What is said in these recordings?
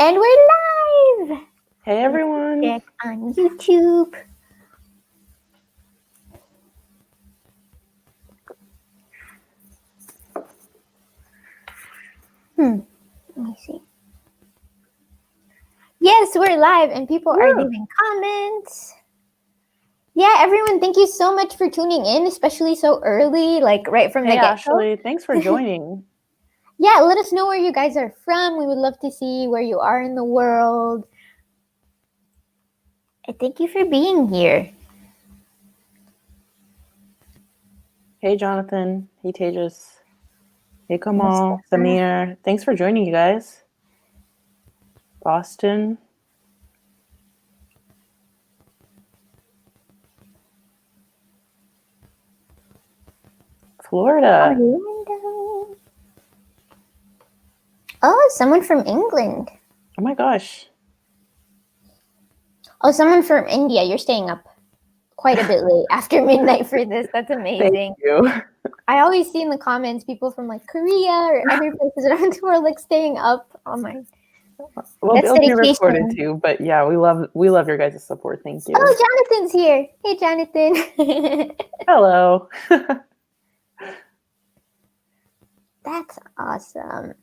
And we're live! Hey everyone! Check on YouTube. Let me see. Yes, we're live and people are leaving comments. Yeah, everyone, thank you so much for tuning in, especially so early, like right from the get-go. Ashley, thanks for joining. Yeah, let us know where you guys are from. We would love to see where you are in the world. And thank you for being here. Hey Jonathan. Hey Tejas. Hey Kamal. Samir. Thanks for joining, you guys. Boston. Florida. Orlando. Oh, someone from England. Oh my gosh. Oh, someone from India. You're staying up quite a bit late after midnight for this. That's amazing. Thank you. I always see in the comments people from like Korea or other places around the world like staying up. Oh my. Well, That's they'll be dedication. recorded too, but yeah, we love your guys' support. Thank you. Oh, Jonathan's here. Hey, Jonathan. Hello. That's awesome.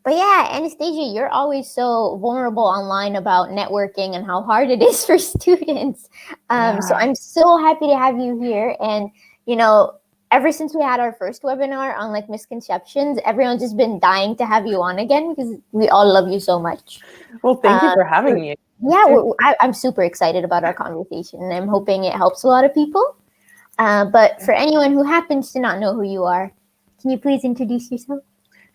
But yeah, Anastasia, you're always so vulnerable online about networking and how hard it is for students. So I'm so happy to have you here. And, you know, ever since we had our first webinar on like misconceptions, everyone's just been dying to have you on again because we all love you so much. Well, thank you for having me. Yeah, I'm super excited about our conversation and I'm hoping it helps a lot of people. But for anyone who happens to not know who you are, can you please introduce yourself?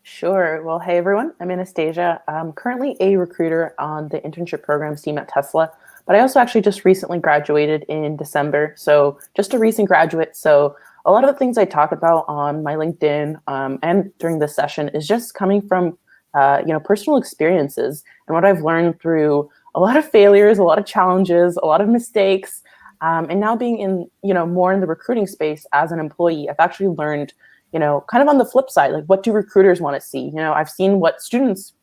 Sure. Well, hey everyone, I'm Anastasia. I'm currently a recruiter on the internship programs team at Tesla, but I also actually just recently graduated in December. So just a recent graduate. So a lot of the things I talk about on my LinkedIn and during this session is just coming from, personal experiences and what I've learned through a lot of failures, a lot of challenges, a lot of mistakes. And now being in, more in the recruiting space as an employee, I've actually learned kind of on the flip side, like what do recruiters want to see? I've seen what students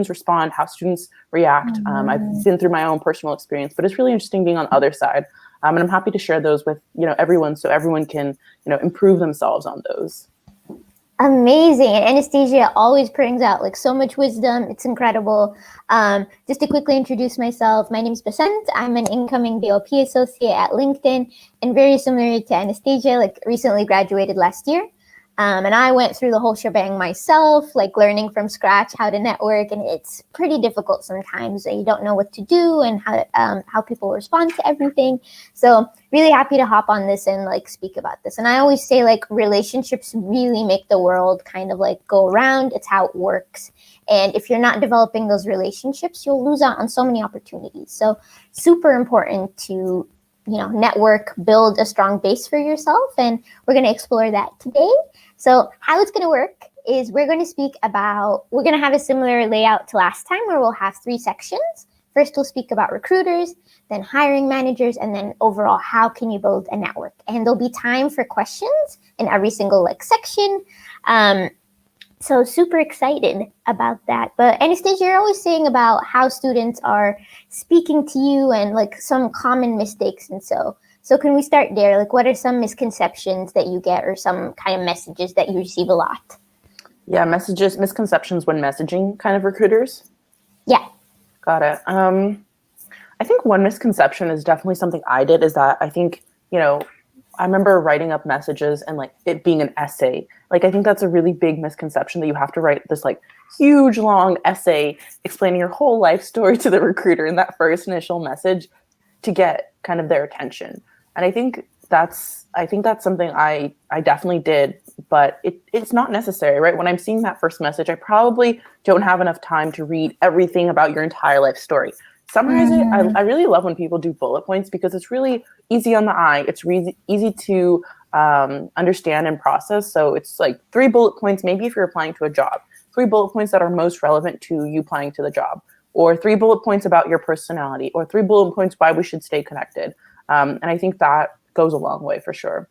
respond, how students react. I've been through my own personal experience, but it's really interesting being on the other side. And I'm happy to share those with, everyone so everyone can, improve themselves on those. Amazing. And Anastasia always brings out like so much wisdom. It's incredible. Just to quickly introduce myself, my name is Basant. I'm an incoming DLP associate at LinkedIn and very similar to Anastasia, like recently graduated last year. And I went through the whole shebang myself, like learning from scratch how to network. And it's pretty difficult sometimes. You don't know what to do and how people respond to everything. So really happy to hop on this and like speak about this. And I always say like relationships really make the world kind of like go around. It's how it works. And if you're not developing those relationships, you'll lose out on so many opportunities. So super important to network, build a strong base for yourself. And we're going to explore that today. So how it's going to work is we're going to have a similar layout to last time where we'll have 3 sections. First, we'll speak about recruiters, then hiring managers, and then overall, how can you build a network? And there'll be time for questions in every single section. So super excited about that. But Anastasia, you're always saying about how students are speaking to you and like some common mistakes. And so can we start there? Like what are some misconceptions that you get or some kind of messages that you receive a lot? Yeah, misconceptions when messaging kind of recruiters? Yeah. Got it. I think one misconception is definitely something I did is that I think, I remember writing up messages and like it being an essay. Like, I think that's a really big misconception that you have to write this like huge long essay explaining your whole life story to the recruiter in that first initial message to get kind of their attention. And I think that's something I definitely did, but it's not necessary, right? When I'm seeing that first message, I probably don't have enough time to read everything about your entire life story. Summarize it. I really love when people do bullet points because it's really easy on the eye. It's really easy to understand and process. So it's like 3 bullet points, maybe if you're applying to a job, 3 bullet points that are most relevant to you applying to the job, or 3 bullet points about your personality, or 3 bullet points why we should stay connected. And I think that goes a long way for sure.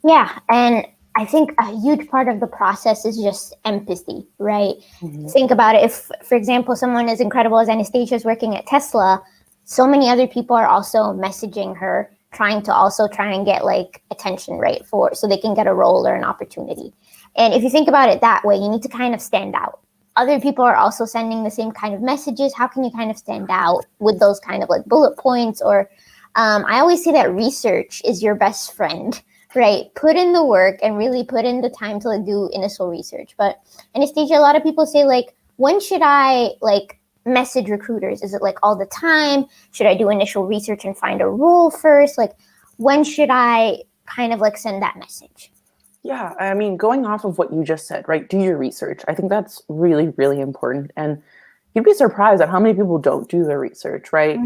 Yeah. And I think a huge part of the process is just empathy, right? Mm-hmm. Think about it. If, for example, someone as incredible as Anastasia is working at Tesla, so many other people are also messaging her, trying to also try and get like attention, right? So they can get a role or an opportunity. And if you think about it that way, you need to kind of stand out. Other people are also sending the same kind of messages. How can you kind of stand out with those kind of like bullet points? Or I always say that research is your best friend, right? Put in the work and really put in the time to like do initial research. But Anastasia, a lot of people say like, when should I like message recruiters? Is it like all the time? Should I do initial research and find a role first? Like, when should I kind of like send that message? Yeah, I mean, going off of what you just said, right? Do your research. I think that's really, really important. And you'd be surprised at how many people don't do their research, right?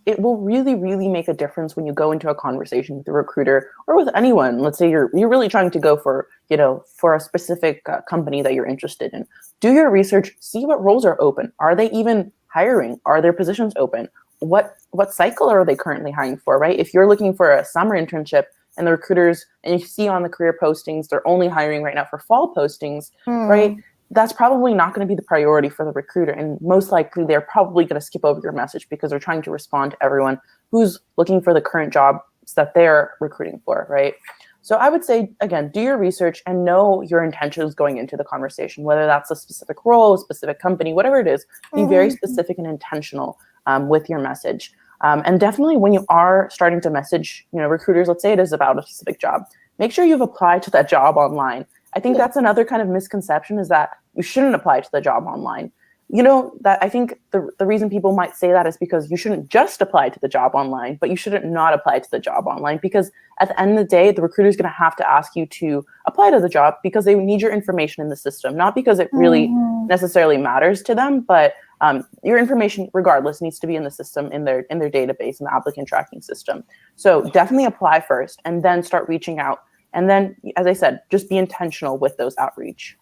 It will really, really make a difference when you go into a conversation with a recruiter or with anyone. Let's say you're really trying to go for, for a specific company that you're interested in. Do your research, see what roles are open. Are they even hiring? Are their positions open? What cycle are they currently hiring for, right? If you're looking for a summer internship, and the recruiters, and you see on the career postings, they're only hiring right now for fall postings, right? That's probably not going to be the priority for the recruiter. And most likely they're probably going to skip over your message because they're trying to respond to everyone who's looking for the current jobs that they're recruiting for, right? So I would say, again, do your research and know your intentions going into the conversation, whether that's a specific role, a specific company, whatever it is, be very specific and intentional with your message. And definitely when you are starting to message, recruiters, let's say it is about a specific job, make sure you've applied to that job online. I think that's another kind of misconception, is that you shouldn't apply to the job online. That I think the reason people might say that is because you shouldn't just apply to the job online, but you shouldn't not apply to the job online, because at the end of the day, the recruiter is going to have to ask you to apply to the job because they need your information in the system, not because it really necessarily matters to them, but your information, regardless, needs to be in the system, in their database, in the applicant tracking system. So definitely apply first, and then start reaching out. And then, as I said, just be intentional with those outreach.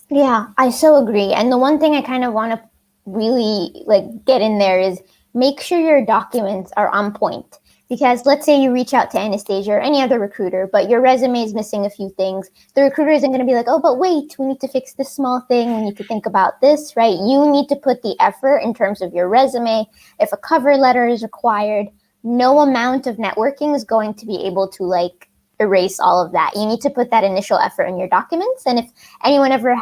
Yeah, I so agree. And the one thing I kind of want to really like get in there is make sure your documents are on point. Because let's say you reach out to Anastasia or any other recruiter, but your resume is missing a few things. The recruiter isn't going to be like, oh, but wait, we need to fix this small thing. We need to think about this, right? You need to put the effort in terms of your resume. If a cover letter is required, no amount of networking is going to be able to like erase all of that. You need to put that initial effort in your documents. And if anyone ever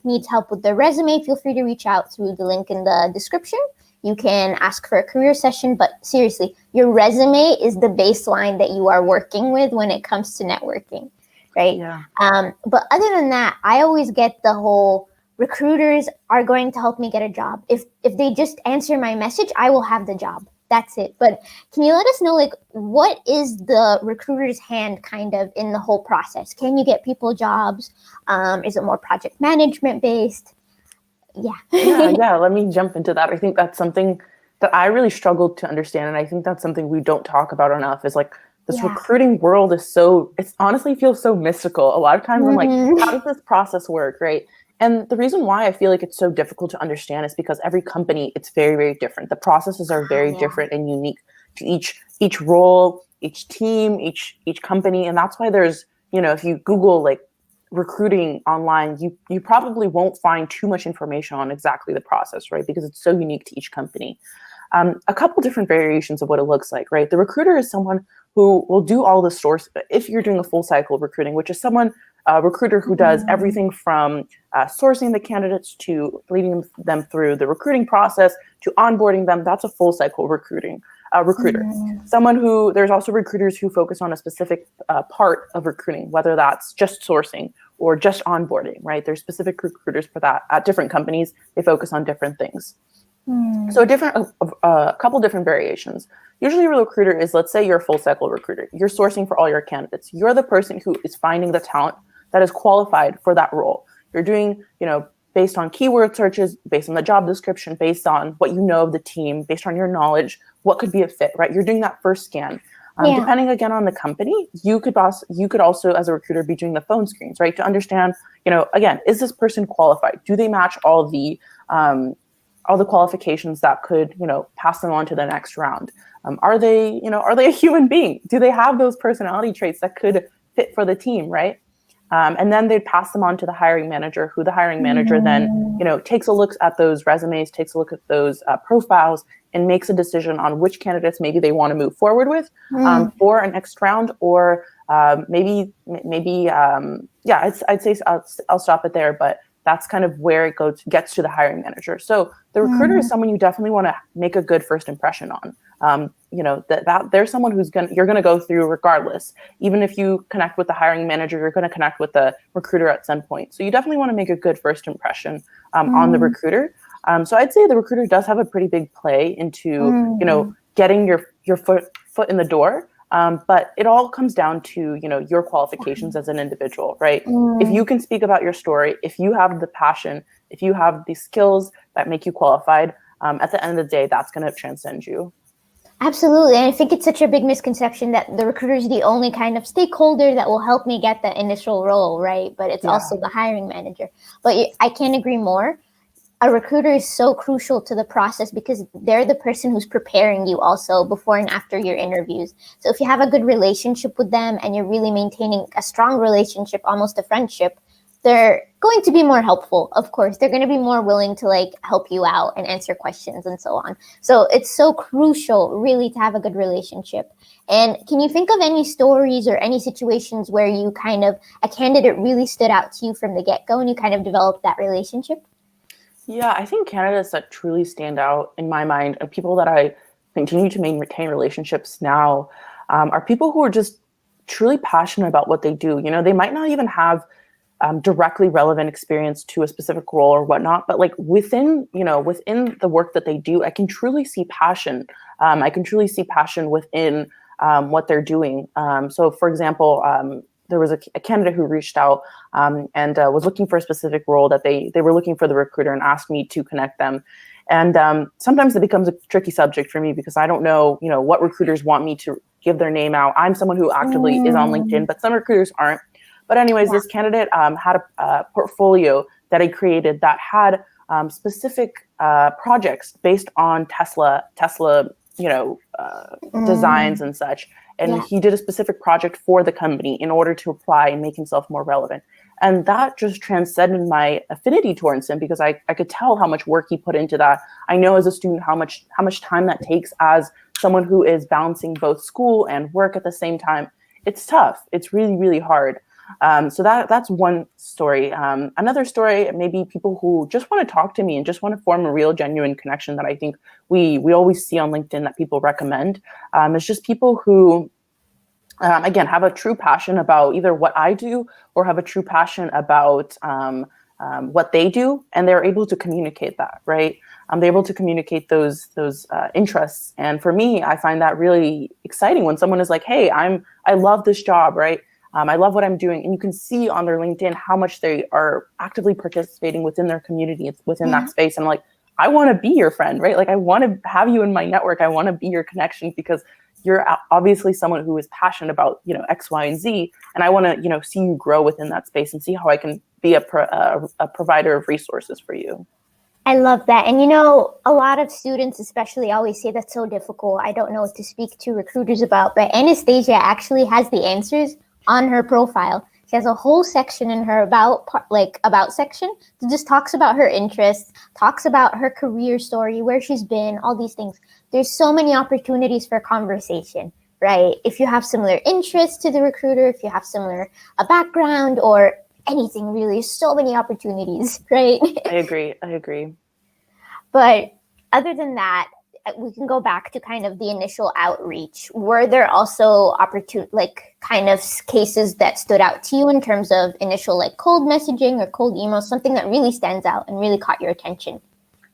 needs help with their resume, feel free to reach out through the link in the description. You can ask for a career session, but seriously, your resume is the baseline that you are working with when it comes to networking, right? Yeah. But other than that, I always get the whole recruiters are going to help me get a job. If they just answer my message, I will have the job. That's it. But can you let us know, like, what is the recruiter's hand kind of in the whole process? Can you get people jobs? Is it more project management based? Yeah. Let me jump into that. I think that's something that I really struggled to understand. And I think that's something we don't talk about enough, is like this recruiting world is it's honestly feels so mystical. A lot of times I'm like, how does this process work? Right. And the reason why I feel like it's so difficult to understand is because every company, it's very, very different. The processes are very different and unique to each role, each team, each company. And that's why there's, if you Google like recruiting online, you probably won't find too much information on exactly the process, right? Because it's so unique to each company. A couple different variations of what it looks like, right? The recruiter is someone who will do all the source, if you're doing a full cycle recruiting, which is a recruiter who does everything from sourcing the candidates to leading them through the recruiting process to onboarding them. That's a full cycle recruiter. There's also recruiters who focus on a specific part of recruiting, whether that's just sourcing or just onboarding, right? There's specific recruiters for that at different companies. They focus on different things. So a couple different variations. Usually a recruiter is, let's say you're a full cycle recruiter. You're sourcing for all your candidates. You're the person who is finding the talent that is qualified for that role. You're doing, based on keyword searches, based on the job description, based on what you know of the team, based on your knowledge, what could be a fit, right? You're doing that first scan. Depending again on the company, you could also, as a recruiter, be doing the phone screens, right? To understand, again, is this person qualified? Do they match all the qualifications that could, pass them on to the next round? Are they a human being? Do they have those personality traits that could fit for the team, right? And then they'd pass them on to the hiring manager, who the hiring manager then, takes a look at those resumes, takes a look at those profiles, and makes a decision on which candidates maybe they want to move forward with for a next round, or maybe, I'd say I'll stop it there, but that's kind of where it gets to the hiring manager. So the recruiter is someone you definitely want to make a good first impression on. That there's someone you're gonna go through regardless. Even if you connect with the hiring manager, you're gonna connect with the recruiter at some point. So you definitely want to make a good first impression on the recruiter. So I'd say the recruiter does have a pretty big play into getting your foot in the door. But it all comes down to your qualifications as an individual, right? If you can speak about your story, if you have the passion, if you have the skills that make you qualified, at the end of the day, that's going to transcend you. Absolutely. And I think it's such a big misconception that the recruiter is the only kind of stakeholder that will help me get the initial role, right? But it's also the hiring manager. But I can't agree more. A recruiter is so crucial to the process because they're the person who's preparing you also before and after your interviews. So if you have a good relationship with them and you're really maintaining a strong relationship, almost a friendship, they're going to be more helpful. Of course, they're going to be more willing to help you out and answer questions and so on. So it's so crucial really to have a good relationship. And can you think of any stories or any situations where a candidate really stood out to you from the get-go and you kind of developed that relationship? Yeah, I think candidates that truly stand out in my mind and people that I continue to maintain relationships now are people who are just truly passionate about what they do. They might not even have directly relevant experience to a specific role or whatnot, but within the work that they do, I can truly see passion. I can truly see passion within what they're doing. So for example, there was a candidate who reached out and was looking for a specific role that they were looking for the recruiter and asked me to connect them. And sometimes it becomes a tricky subject for me because I don't know, what recruiters want me to give their name out. I'm someone who actively is on LinkedIn, but some recruiters aren't. But anyways, this candidate had a portfolio that I created that had specific projects based on Tesla, designs and such. And he did a specific project for the company in order to apply and make himself more relevant. And that just transcended my affinity towards him because I could tell how much work he put into that. I know as a student how much time that takes as someone who is balancing both school and work at the same time. It's tough. It's really, really hard. So that's one story. Another story, maybe people who just want to talk to me and just want to form a real, genuine connection that I think we always see on LinkedIn that people recommend. It's just people who, again, have a true passion about either what I do or have a true passion about what they do, and they're able to communicate that, right? They're able to communicate those interests. And for me, I find that really exciting when someone is like, hey, I love this job, right? I love what I'm doing. And you can see on their LinkedIn how much they are actively participating within their community, within that space. And I'm like, I want to be your friend, right? I want to have you in my network. I want to be your connection because you're obviously someone who is passionate about, X, Y, and Z. And I want to, see you grow within that space and see how I can be a provider of resources for you. I love that. And, a lot of students especially always say that's so difficult. I don't know what to speak to recruiters about, but Anastasia actually has the answers on her profile. She has a whole section in her about section that just talks about her interests, talks about her career story, where she's been, all these things. There's so many opportunities for conversation, right? If you have similar interests to the recruiter, if you have similar background or anything really, so many opportunities, right? I agree. But other than that, we can go back to kind of the initial outreach. Were there also cases that stood out to you in terms of initial cold messaging or cold emails, something that really stands out and really caught your attention?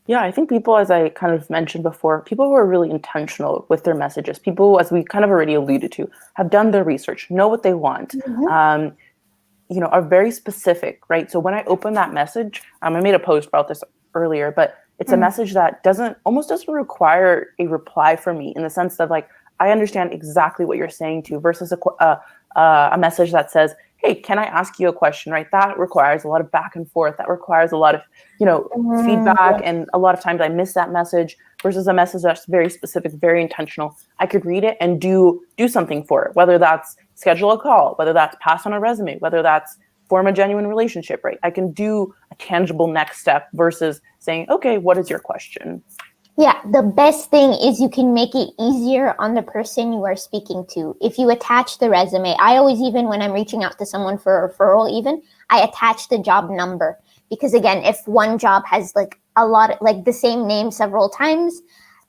Yeah, I think people, as I kind of mentioned before, people who are really intentional with their messages, people, as we kind of already alluded to, have done their research, know what they want, are very specific, right? So when I open that message, I made a post about this earlier, but it's a message that almost doesn't require a reply from me in the sense of I understand exactly what you're saying to versus a message that says, hey, can I ask you a question, right? That requires a lot of back and forth. That requires a lot of, feedback. And a lot of times I miss that message versus a message that's very specific, very intentional. I could read it and do something for it, whether that's schedule a call, whether that's pass on a resume, whether that's, form a genuine relationship, right? I can do a tangible next step versus saying, okay, what is your question? Yeah, the best thing is you can make it easier on the person you are speaking to. If you attach the resume, I always, even when I'm reaching out to someone for a referral, even I attach the job number, because again, if one job has like a lot, like the same name several times,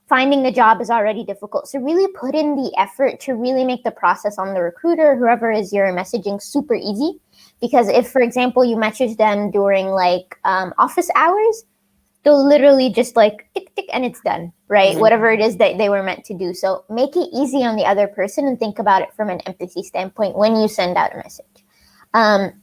finding the job is already difficult. So really put in the effort to really make the process on the recruiter, whoever is your messaging, super easy. Because if, for example, you message them during like office hours, they'll literally just like tick tick and it's done, right? Mm-hmm. Whatever it is that they were meant to do. So make it easy on the other person and think about it from an empathy standpoint when you send out a message.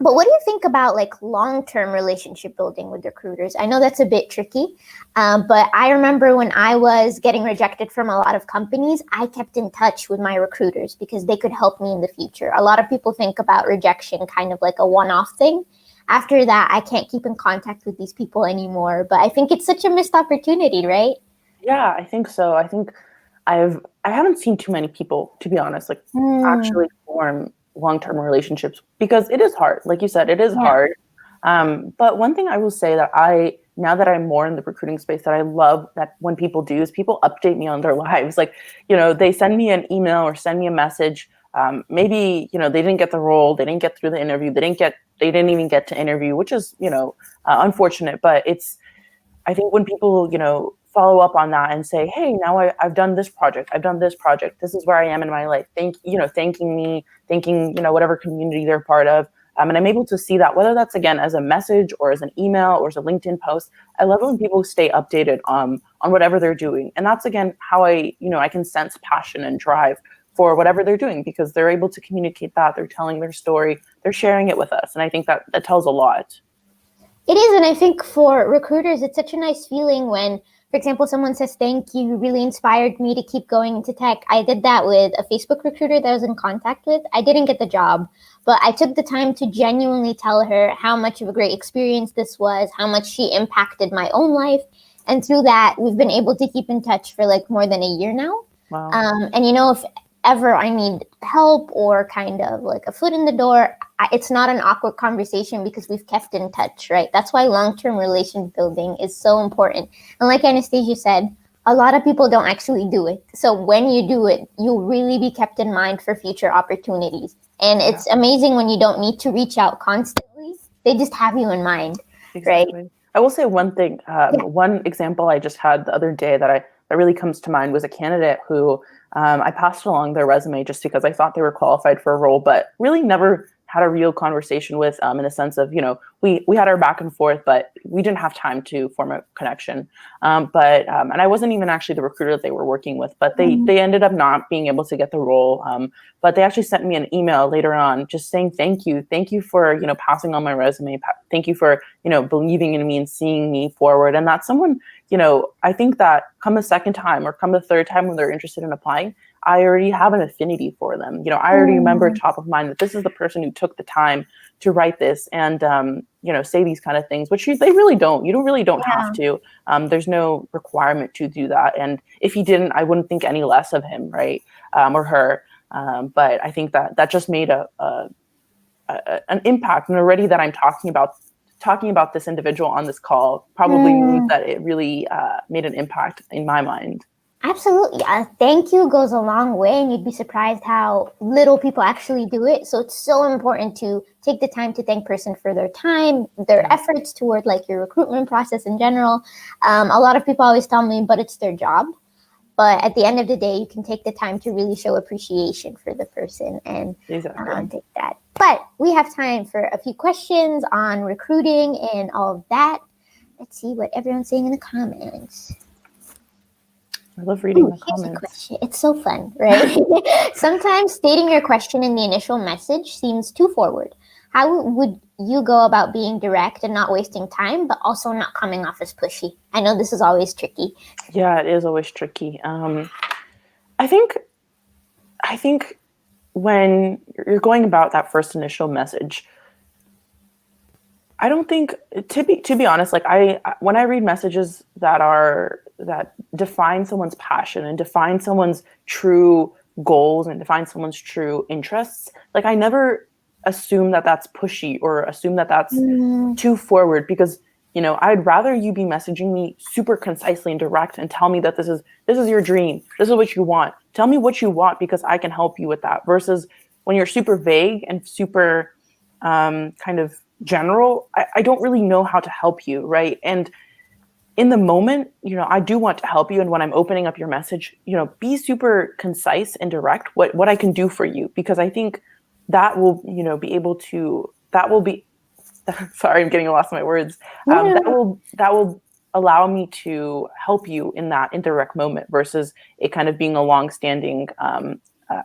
But what do you think about like long-term relationship building with recruiters? I know that's a bit tricky, but I remember when I was getting rejected from a lot of companies, I kept in touch with my recruiters because they could help me in the future. A lot of people think about rejection kind of like a one-off thing. After that, I can't keep in contact with these people anymore. But I think it's such a missed opportunity, right? Yeah, I think so. I think I haven't seen too many people, to be honest, like actually form long-term relationships because it is hard. Like you said, it is hard. But one thing I will say that now that I'm more in the recruiting space, that I love that when people do is people update me on their lives. Like, they send me an email or send me a message. Maybe, they didn't get the role, they didn't get through the interview, they didn't even get to interview, which is, unfortunate. But I think when people, follow up on that and say, hey, now I've done this project, this is where I am in my life, thanking me, thanking, whatever community they're part of. And I'm able to see that, whether that's, again, as a message or as an email or as a LinkedIn post. I love when people stay updated on whatever they're doing. And that's, again, how I can sense passion and drive for whatever they're doing, because they're able to communicate that. They're telling their story. They're sharing it with us. And I think that tells a lot. It is. And I think for recruiters, it's such a nice feeling when, for example, someone says, thank you, really inspired me to keep going into tech. I did that with a Facebook recruiter that I was in contact with. I didn't get the job, but I took the time to genuinely tell her how much of a great experience this was, how much she impacted my own life. And through that, we've been able to keep in touch for like more than a year now. Wow. And if ever I need help or kind of like a foot in the door, it's not an awkward conversation because we've kept in touch, right? That's why long-term relation building is so important. And like Anastasia said, a lot of people don't actually do it. So when you do it, you'll really be kept in mind for future opportunities. And it's amazing when you don't need to reach out constantly. They just have you in mind, exactly. Right? I will say one thing. One example I just had the other day that really comes to mind was a candidate who I passed along their resume just because I thought they were qualified for a role, but really never had a real conversation with, in the sense of, we had our back and forth, but we didn't have time to form a connection. And I wasn't even actually the recruiter that they were working with, but they ended up not being able to get the role. But they actually sent me an email later on just saying, thank you for, passing on my resume. Thank you for, believing in me and seeing me forward. And that's someone, I think that come the second time or come the third time when they're interested in applying, I already have an affinity for them. I already remember top of mind that this is the person who took the time to write this and, say these kind of things, which they really don't. You really don't have to. There's no requirement to do that. And if he didn't, I wouldn't think any less of him, right? Or her. But I think that just made an impact. And already that I'm talking about this individual on this call probably means that it really made an impact in my mind. Absolutely. Thank you goes a long way, and you'd be surprised how little people actually do it. So it's so important to take the time to thank person for their time, their efforts toward like your recruitment process in general. A lot of people always tell me, but it's their job. But at the end of the day, you can take the time to really show appreciation for the person and take that. But we have time for a few questions on recruiting and all of that. Let's see what everyone's saying in the comments. I love reading the comments. Question. It's so fun, right? Sometimes stating your question in the initial message seems too forward. How would you go about being direct and not wasting time, but also not coming off as pushy? I know this is always tricky. Yeah, it is always tricky. I think when you're going about that first initial message, I don't think, to be honest, like when I read messages that define someone's passion and define someone's true goals and define someone's true interests, like I never assume that that's pushy or assume that that's Mm, too forward, because I'd rather you be messaging me super concisely and direct and tell me that this is your dream, this is what you want, tell me what you want because I can help you with that, versus when you're super vague and super kind of general. I don't really know how to help you, right? And in the moment, I do want to help you. And when I'm opening up your message, be super concise and direct what I can do for you, because I think that will, be able to, that will be, sorry, I'm getting lost in my words. That will allow me to help you in that indirect moment versus it kind of being a long-standing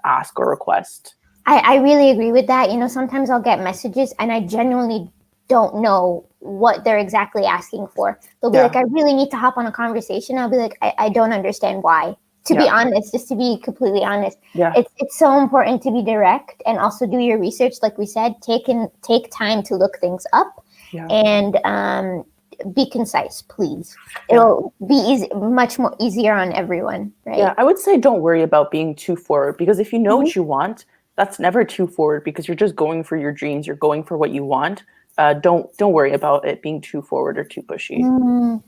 ask or request. I really agree with that. Sometimes I'll get messages and I genuinely don't know what they're exactly asking for. They'll be like, I really need to hop on a conversation. I'll be like, I don't understand why. To be honest, just to be completely honest, it's so important to be direct and also do your research. Like we said, take time to look things up and be concise, please. It'll be easy, much more easier on everyone, right? Yeah, I would say don't worry about being too forward, because if you know what you want, that's never too forward, because you're just going for your dreams. You're going for what you want. Don't worry about it being too forward or too pushy.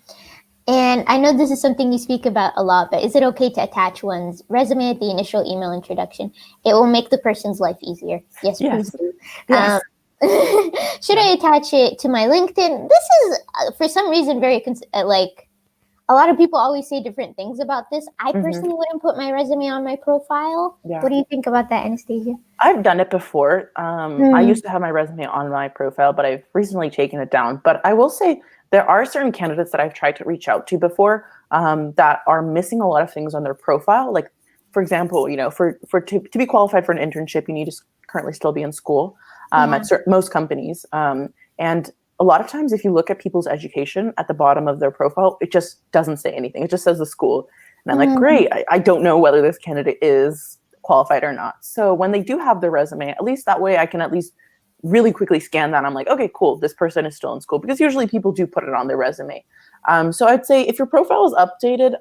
And I know this is something you speak about a lot, but is it okay to attach one's resume at the initial email introduction? It will make the person's life easier. Yes, please do. Yes. Should I attach it to my LinkedIn? This is, for some reason, very like, a lot of people always say different things about this. I personally wouldn't put my resume on my profile. Yeah. What do you think about that, Anastasia? I've done it before. I used to have my resume on my profile, but I've recently taken it down. But I will say there are certain candidates that I've tried to reach out to before that are missing a lot of things on their profile. Like, for example, to be qualified for an internship, you need to currently still be in school at most companies. And a lot of times, if you look at people's education at the bottom of their profile, it just doesn't say anything. It just says the school. And I'm like, great, I don't know whether this candidate is qualified or not. So when they do have their resume, at least that way I can at least really quickly scan that. I'm like, okay, cool, this person is still in school, because usually people do put it on their resume. So I'd say if your profile is updated,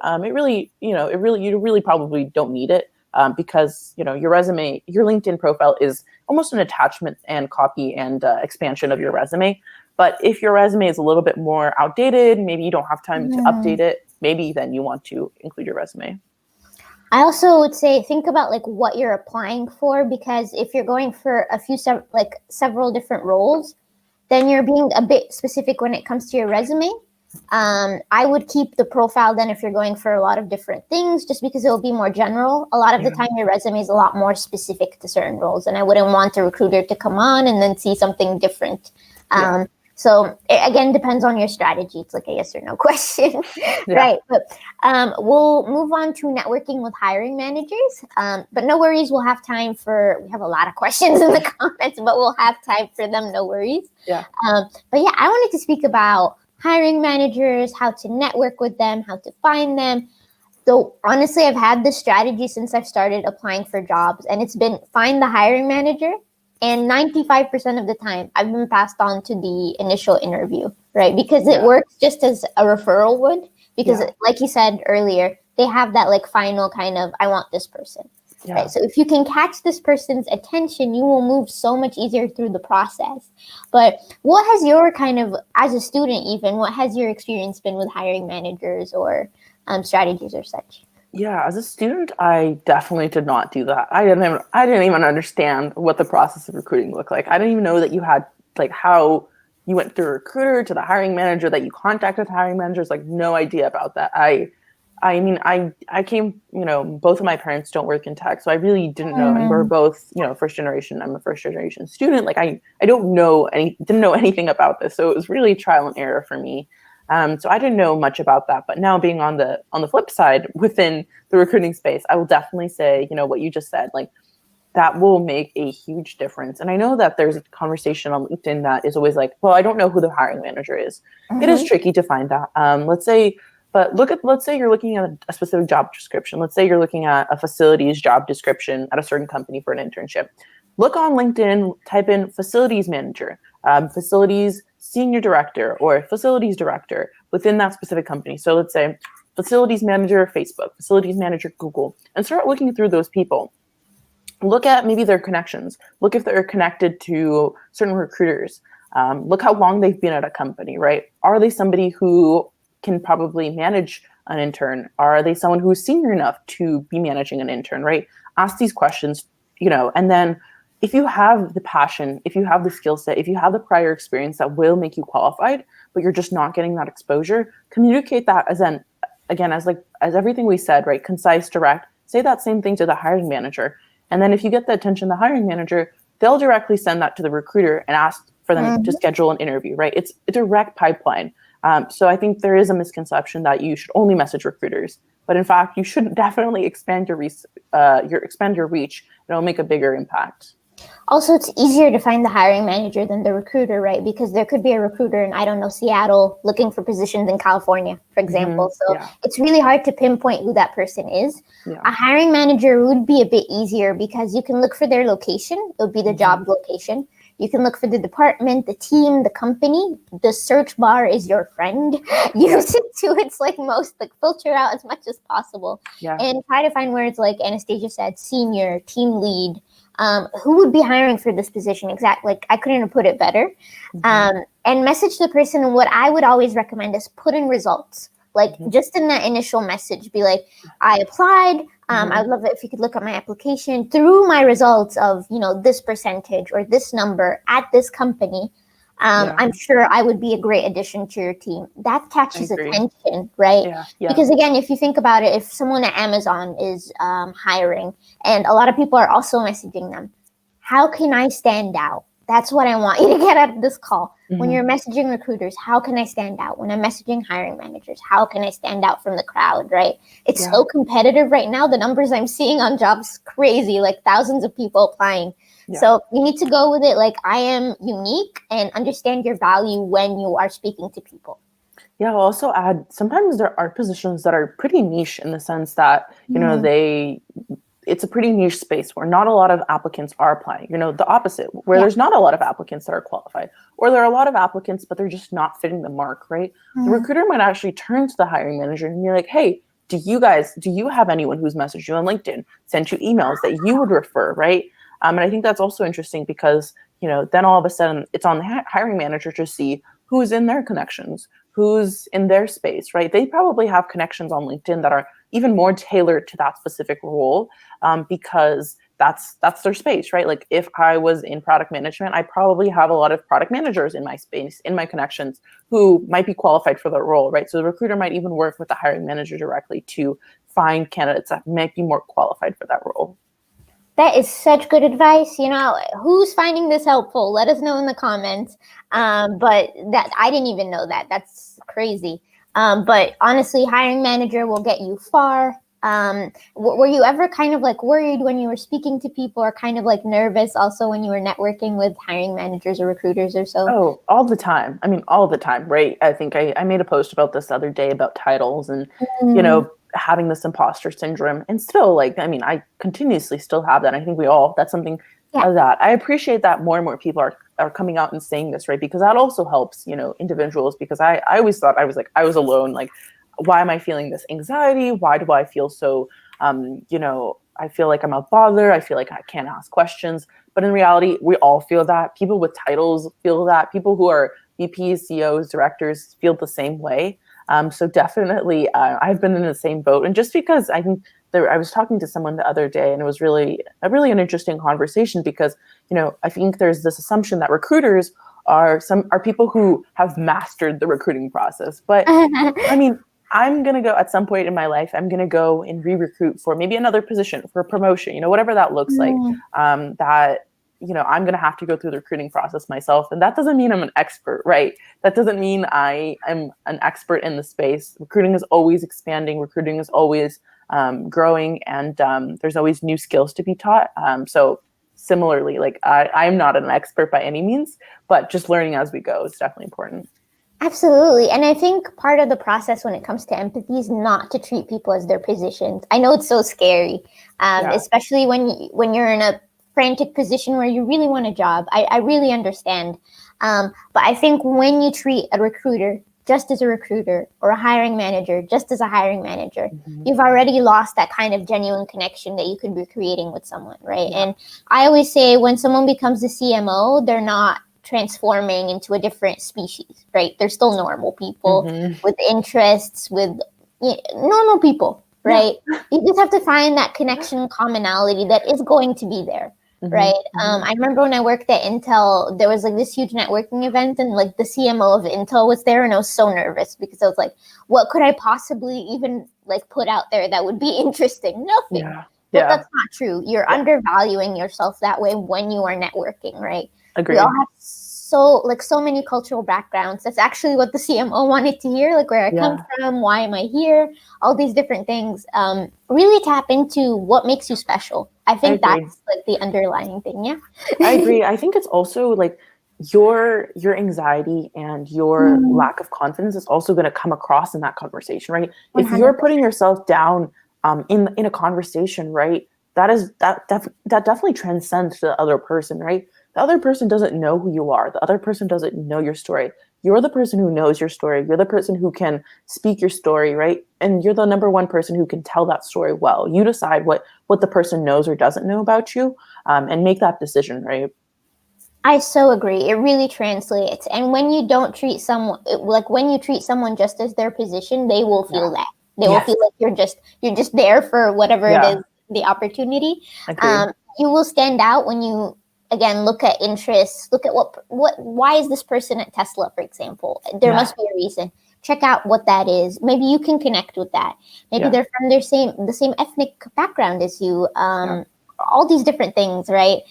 you really probably don't need it, because your resume, your LinkedIn profile is almost an attachment and copy and expansion of your resume. But if your resume is a little bit more outdated, maybe you don't have time to update it, maybe then you want to include your resume. I also would say think about like what you're applying for, because if you're going for several different roles, then you're being a bit specific when it comes to your resume. I would keep the profile then if you're going for a lot of different things, just because it will be more general. A lot of the time your resume is a lot more specific to certain roles, and I wouldn't want a recruiter to come on and then see something different. So it, again, depends on your strategy. It's like a yes or no question, right? But we'll move on to networking with hiring managers. But no worries, we have a lot of questions in the comments, but we'll have time for them, no worries. But yeah, I wanted to speak about hiring managers, how to network with them, how to find them. So honestly, I've had this strategy since I've started applying for jobs, and it's been find the hiring manager. And 95% of the time, I've been passed on to the initial interview, right? Because it works just as a referral would. Because like you said earlier, they have that like final kind of, I want this person. Right? So if you can catch this person's attention, you will move so much easier through the process. But what has your kind of, as a student even, what has your experience been with hiring managers or strategies or such? Yeah, as a student, I definitely did not do that. I didn't even understand what the process of recruiting looked like. I didn't even know that you had like how you went through a recruiter to the hiring manager, that you contacted hiring managers. Like, no idea about that. I came, both of my parents don't work in tech, so I really didn't know. And we're both, first generation. I'm a first generation student. Like I didn't know anything about this. So it was really trial and error for me. So I didn't know much about that, but now being on the flip side within the recruiting space, I will definitely say, what you just said, like that will make a huge difference. And I know that there's a conversation on LinkedIn that is always like, well, I don't know who the hiring manager is. It is tricky to find that. Let's say you're looking at a specific job description. Let's say you're looking at a facilities job description at a certain company for an internship. Look on LinkedIn, type in facilities manager, facilities senior director, or facilities director within that specific company. So let's say facilities manager Facebook, facilities manager Google, and start looking through those people. look at maybe their connections. Look if they're connected to certain recruiters. Look how long they've been at a company, right? Are they somebody who can probably manage an intern? Are they someone who's senior enough to be managing an intern, right? Ask these questions, and then if you have the passion, if you have the skill set, if you have the prior experience that will make you qualified, but you're just not getting that exposure, communicate that as everything we said, right? Concise, direct. Say that same thing to the hiring manager. And then if you get the attention of the hiring manager, they'll directly send that to the recruiter and ask for them to schedule an interview, right? It's a direct pipeline. So I think there is a misconception that you should only message recruiters, but in fact, you should definitely expand your reach. It'll make a bigger impact. Also, it's easier to find the hiring manager than the recruiter, right? Because there could be a recruiter in, I don't know, Seattle looking for positions in California, for example. So it's really hard to pinpoint who that person is. Yeah. A hiring manager would be a bit easier because you can look for their location. It would be the job location. You can look for the department, the team, the company. The search bar is your friend. Use it to its most, filter out as much as possible. Yeah. And try to find words like Anastasia said, senior, team lead. Who would be hiring for this position? Exactly. I couldn't have put it better. And message the person. And what I would always recommend is put in results. Just in that initial message, be like, I applied. I would love it if you could look at my application through my results of, this percentage or this number at this company. I'm sure I would be a great addition to your team. That catches attention, right? Yeah. Because again, if you think about it, if someone at Amazon is hiring and a lot of people are also messaging them, how can I stand out? That's what I want you to get out of this call. When you're messaging recruiters, how can I stand out? When I'm messaging hiring managers, how can I stand out from the crowd, right? It's so competitive right now. The numbers I'm seeing on jobs, crazy, thousands of people applying. Yeah. So you need to go with it I am unique and understand your value when you are speaking to people. Yeah, I'll also add, sometimes there are positions that are pretty niche in the sense that, it's a pretty niche space where not a lot of applicants are applying. The opposite, where there's not a lot of applicants that are qualified, or there are a lot of applicants, but they're just not fitting the mark, right? The recruiter might actually turn to the hiring manager and be like, hey, do you have anyone who's messaged you on LinkedIn, sent you emails that you would refer, right? And I think that's also interesting because, then all of a sudden it's on the hiring manager to see who's in their connections, who's in their space, right? They probably have connections on LinkedIn that are even more tailored to that specific role because that's their space, right? If I was in product management, I probably have a lot of product managers in my space, in my connections, who might be qualified for that role, right? So the recruiter might even work with the hiring manager directly to find candidates that might be more qualified for that role. That is such good advice. Who's finding this helpful? Let us know in the comments. But that I didn't even know that. That's crazy. But honestly, hiring manager will get you far. Were you ever kind of worried when you were speaking to people, or kind of nervous also when you were networking with hiring managers or recruiters or so? Oh, all the time. I mean, all the time, right? I think I made a post about this the other day about titles and, having this imposter syndrome, and still I continuously still have that. I think that's something that I appreciate that more and more people are coming out and saying this, right? Because that also helps, individuals, because I always thought I was alone. Why am I feeling this anxiety? Why do I feel so, I feel like I'm a bother. I feel like I can't ask questions. But in reality, we all feel that. People with titles feel that. People who are VPs, CEOs, directors feel the same way. So definitely, I've been in the same boat. And just because I think I was talking to someone the other day, and it was really an interesting conversation because, I think there's this assumption that recruiters are people who have mastered the recruiting process. But I mean, I'm going to go at some point in my life, I'm going to go and re-recruit for maybe another position, for a promotion, whatever that looks like, that, I'm going to have to go through the recruiting process myself. And that doesn't mean I'm an expert, right? That doesn't mean I am an expert in the space. Recruiting is always expanding. Recruiting is always growing, and there's always new skills to be taught. So similarly, I'm not an expert by any means, but just learning as we go is definitely important. Absolutely. And I think part of the process when it comes to empathy is not to treat people as their positions. I know it's so scary, especially when you're in a frantic position where you really want a job. I really understand. But I think when you treat a recruiter just as a recruiter or a hiring manager just as a hiring manager, Mm-hmm. you've already lost that kind of genuine connection that you could be creating with someone, right? Yeah. And I always say when someone becomes a CMO, they're not transforming into a different species, right? They're still normal people with interests, with normal people, right? You just have to find that connection commonality that is going to be there, right? I remember when I worked at Intel, there was like this huge networking event, and like the CMO of Intel was there, and I was so nervous because I was like, what could I possibly even like put out there that would be interesting? Nothing. Yeah. But Yeah. that's not true. You're undervaluing yourself that way when you are networking, right? Agreed. We all have so many cultural backgrounds. That's actually what the CMO wanted to hear, like where I come from, why am I here, all these different things. Really tap into what makes you special. I think that's like the underlying thing. Yeah. I agree. I think it's also like your anxiety and your lack of confidence is also going to come across in that conversation, right? 100%. If you're putting yourself down in a conversation, right, that definitely transcends to the other person, right? The other person doesn't know who you are. The other person doesn't know your story. You're the person who knows your story. You're the person who can speak your story, right? And you're the number one person who can tell that story well. You decide what the person knows or doesn't know about you, and make that decision, right? I so agree. It really translates. And when you don't treat someone like when you treat someone just as their position, they will feel that. They will feel like you're just there for whatever it is, the opportunity. You will stand out when you again look at interests, look at why is this person at Tesla, for example? There must be a reason. Check out what that is. Maybe you can connect with that. Maybe they're from the same ethnic background as you. All these different things, right?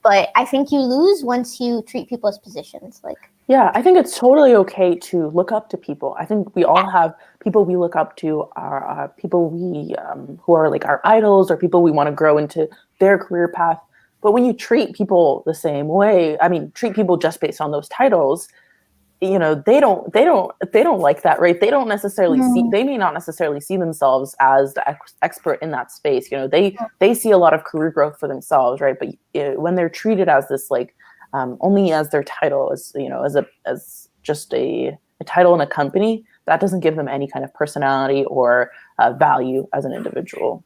But I think you lose once you treat people as positions. I think it's totally okay to look up to people. I think we all have people we look up to, are people we who are like our idols, or people we want to grow into their career path. But when you treat people the same way, I mean, treat people just based on those titles, you know, they don't like that, right? They don't necessarily they may not necessarily see themselves as the expert in that space. You know, they see a lot of career growth for themselves, right? But when they're treated as this, like, only as their title, as, you know, as just a title in a company, that doesn't give them any kind of personality or value as an individual.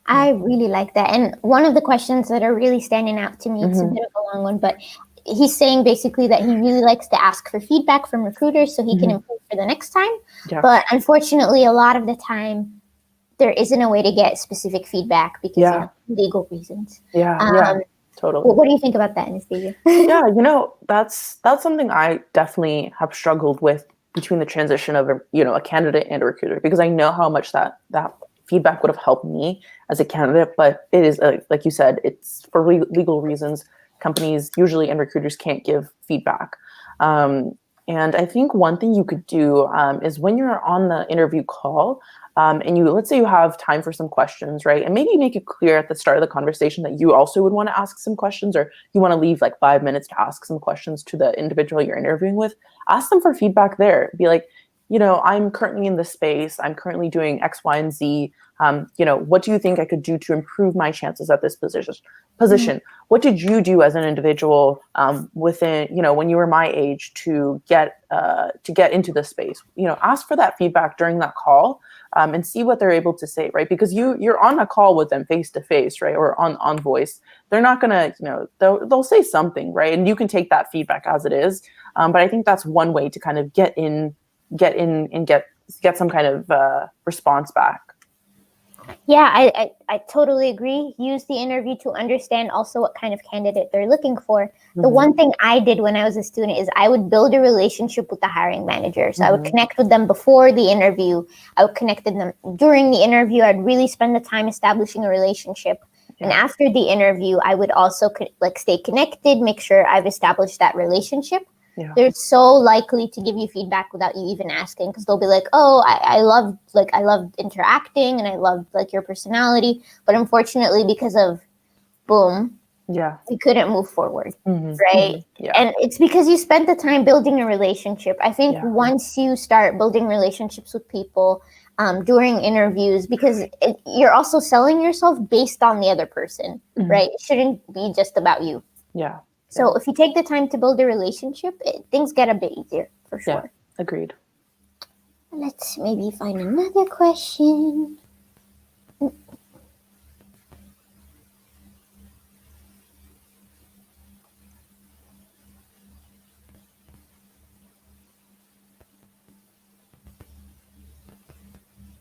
I really like that. And one of the questions that are really standing out to me, it's a bit of a long one, but he's saying basically that he really likes to ask for feedback from recruiters so he can improve for the next time. But unfortunately, a lot of the time, there isn't a way to get specific feedback because of legal reasons. Totally. What do you think about that, Anastasia? Yeah, you know, that's something I definitely have struggled with between the transition of a candidate and a recruiter, because I know how much that feedback would have helped me as a candidate, but it is like you said, it's for legal reasons. Companies usually and recruiters can't give feedback. And I think one thing you could do is when you're on the interview call, and let's say you have time for some questions, right? And maybe make it clear at the start of the conversation that you also would want to ask some questions, or you want to leave like 5 minutes to ask some questions to the individual you're interviewing with. Ask them for feedback there. Be like, you know, I'm currently in this space. I'm currently doing X, Y, and Z. You know, what do you think I could do to improve my chances at this position? What did you do as an individual within, you know, when you were my age to get into this space? You know, ask for that feedback during that call, and see what they're able to say, right? Because you're on a call with them face to face, right? Or on voice. They're not gonna, you know, they'll say something, right? And you can take that feedback as it is. But I think that's one way to kind of get in and get some kind of response back. Yeah, I totally agree. Use the interview to understand also what kind of candidate they're looking for. The one thing I did when I was a student is I would build a relationship with the hiring manager. So I would connect with them before the interview. I would connect with them during the interview. I'd really spend the time establishing a relationship. And after the interview, I would also stay connected, make sure I've established that relationship. They're so likely to give you feedback without you even asking, because they'll be like, "Oh, I loved interacting and I loved like your personality, but unfortunately because of boom, we couldn't move forward, right?" And it's because you spent the time building a relationship. I think once you start building relationships with people during interviews, because you're also selling yourself based on the other person, right? It shouldn't be just about you. So if you take the time to build a relationship, things get a bit easier for sure. Agreed. Let's maybe find another question.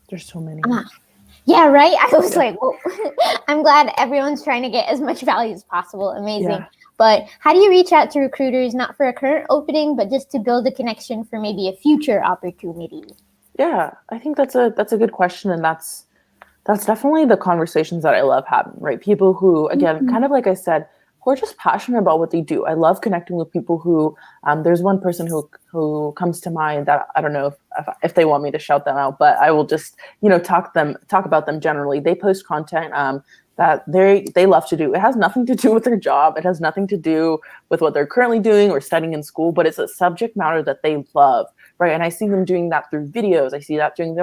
There's so many. Yeah, right? I was like, well, I'm glad everyone's trying to get as much value as possible. Amazing. Yeah. But how do you reach out to recruiters, not for a current opening, but just to build a connection for maybe a future opportunity? Yeah, I think that's a good question, and that's definitely the conversations that I love having, right? People who, again, kind of like I said, who are just passionate about what they do. I love connecting with people who, there's one person who comes to mind that I don't know if they want me to shout them out, but I will just, talk about them generally. They post content that they love to do. It has nothing to do with their job. It has nothing to do with what they're currently doing or studying in school, but it's a subject matter that they love, right? And I see them doing that through videos. I see that doing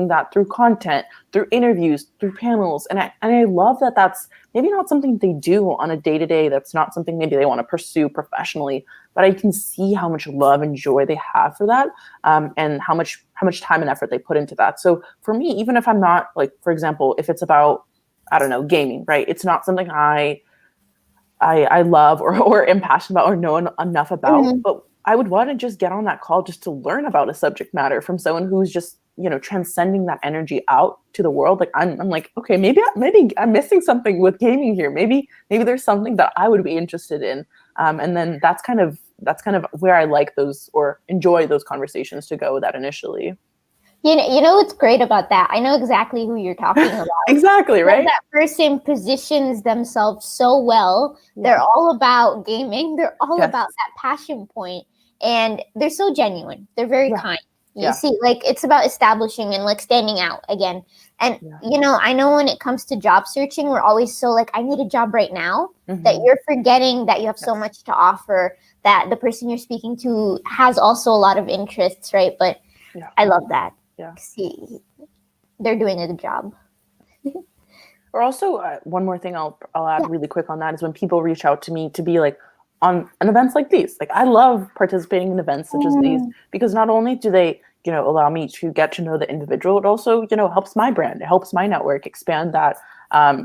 that through content, through interviews, through panels. And I love that that's maybe not something they do on a day-to-day. That's not something maybe they want to pursue professionally, but I can see how much love and joy they have for that, and how much time and effort they put into that. So for me, even if I'm not, like, for example, if it's about, I don't know, gaming, right? It's not something I love or am passionate about or know enough about, but I would want to just get on that call just to learn about a subject matter from someone who's just, transcending that energy out to the world. Like I'm like, okay, maybe I'm missing something with gaming here. Maybe there's something that I would be interested in. And then that's kind of where I like those or enjoy those conversations to go with that initially. You know what's great about that? I know exactly who you're talking about. Exactly, right? That person positions themselves so well. Yeah. They're all about gaming. They're all about that passion point. And they're so genuine. They're very kind. You see, like, it's about establishing and, like, standing out again. And, I know when it comes to job searching, we're always so, like, I need a job right now, that you're forgetting that you have so much to offer, that the person you're speaking to has also a lot of interests, right? But I love that. Yeah. See, they're doing a good job. Or also, one more thing I'll add really quick on that is when people reach out to me to be like on events like these. Like, I love participating in events such as these, because not only do they, allow me to get to know the individual, it also, helps my brand. It helps my network expand that.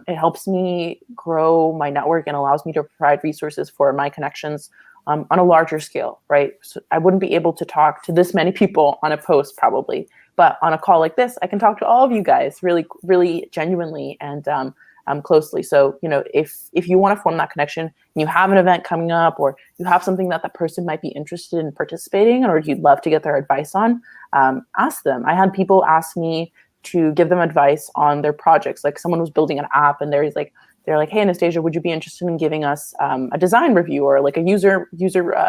It helps me grow my network and allows me to provide resources for my connections on a larger scale, right? So I wouldn't be able to talk to this many people on a post probably, but on a call like this, I can talk to all of you guys really, really genuinely and closely. So, if you want to form that connection and you have an event coming up, or you have something that person might be interested in participating in, or you'd love to get their advice on, ask them. I had people ask me to give them advice on their projects. Like, someone was building an app and they're like, hey, Anastasia, would you be interested in giving us a design review or like a user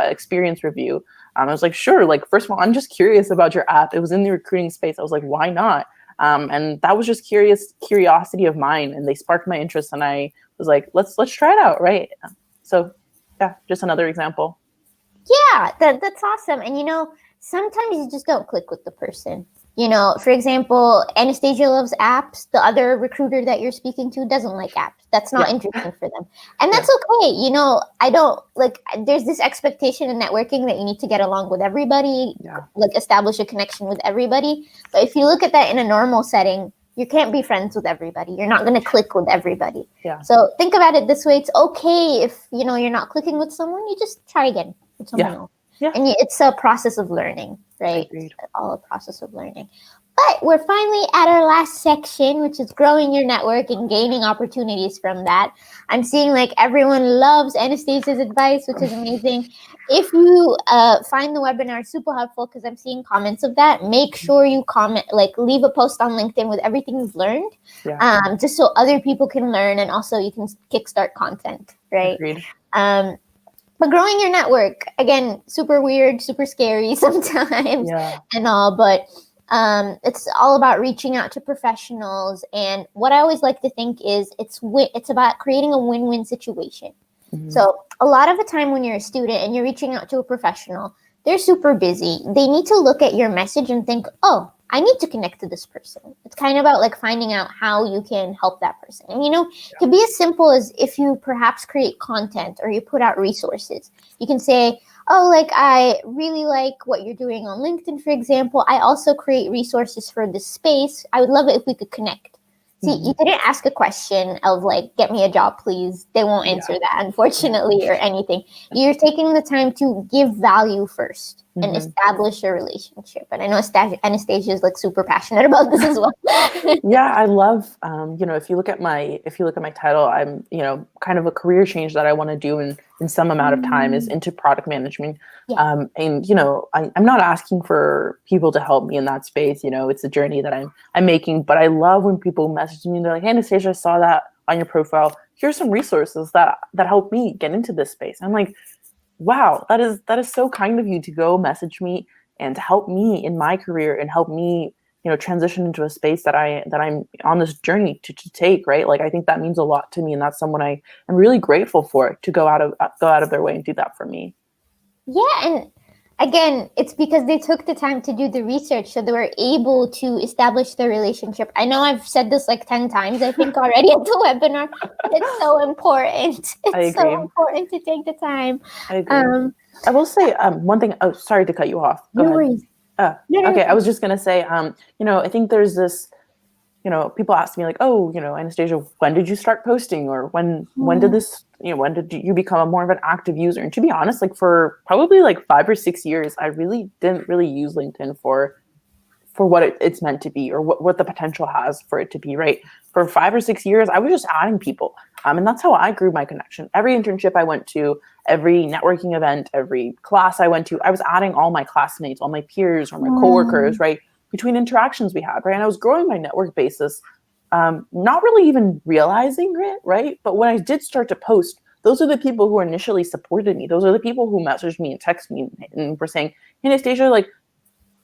experience review? I was like, sure. Like, first of all, I'm just curious about your app. It was in the recruiting space. I was like, why not? And that was just curiosity of mine, and they sparked my interest. And I was like, let's try it out, right? So, yeah, just another example. Yeah, that's awesome. And sometimes you just don't click with the person. For example, Anastasia loves apps. The other recruiter that you're speaking to doesn't like apps. That's not interesting for them. And that's okay. I don't there's this expectation in networking that you need to get along with everybody, like establish a connection with everybody. But if you look at that in a normal setting, you can't be friends with everybody. You're not going to click with everybody. Yeah. So think about it this way. It's okay if, you're not clicking with someone, you just try again with someone else. Yeah. And it's a process of learning, right? Agreed. It's all a process of learning. But we're finally at our last section, which is growing your network and gaining opportunities from that. I'm seeing like everyone loves Anastasia's advice, which is amazing. If you find the webinar super helpful, because I'm seeing comments of that, make sure you comment, like leave a post on LinkedIn with everything you've learned, just so other people can learn, and also you can kickstart content, right? Agreed. But growing your network, again, super weird, super scary sometimes and all, but it's all about reaching out to professionals. And what I always like to think is it's about creating a win-win situation. Mm-hmm. So a lot of the time when you're a student and you're reaching out to a professional, they're super busy. They need to look at your message and think, oh, I need to connect to this person. It's kind of about like finding out how you can help that person. And, it could be as simple as if you perhaps create content or you put out resources. You can say, oh, like I really like what you're doing on LinkedIn, for example. I also create resources for this space. I would love it if we could connect. See, you didn't ask a question of like, get me a job, please. They won't answer that, unfortunately, or anything. You're taking the time to give value first and establish a relationship. And I know Anastasia is like super passionate about this as well. Yeah, I love, if you look at my title, I'm, kind of a career change that I want to do in some amount of time is into product management. Yeah. And, I'm not asking for people to help me in that space. It's a journey that I'm making, but I love when people message me and they're like, hey, Anastasia, I saw that on your profile. Here's some resources that help me get into this space. I'm like, wow, that is so kind of you to go message me and to help me in my career and help me, transition into a space that I'm on this journey to take, right? Like, I think that means a lot to me, and that's someone I am really grateful for to go out of their way and do that for me. Yeah, and again, it's because they took the time to do the research, so they were able to establish their relationship. I know I've said this like 10 times, I think, already at the webinar, but it's so important. I It's agree. so important to take the time. I agree. I will say one thing. Oh, sorry to cut you off. Go No ahead. worries. No, Okay, I no. was just gonna say, I think there's this, people ask me like, oh, Anastasia, when did you start posting, or when did this, when did you become more of an active user? And to be honest, like for probably like 5 or 6 years, I really didn't really use LinkedIn for what it's meant to be, or what the potential has for it to be, right? For 5 or 6 years, I was just adding people. And that's how I grew my connection. Every internship I went to, every networking event, every class I went to, I was adding all my classmates, all my peers, or my coworkers, right? Between interactions we had, right? And I was growing my network basis, not really even realizing it, right? But when I did start to post, those are the people who initially supported me. Those are the people who messaged me and texted me and were saying, hey, Anastasia, like,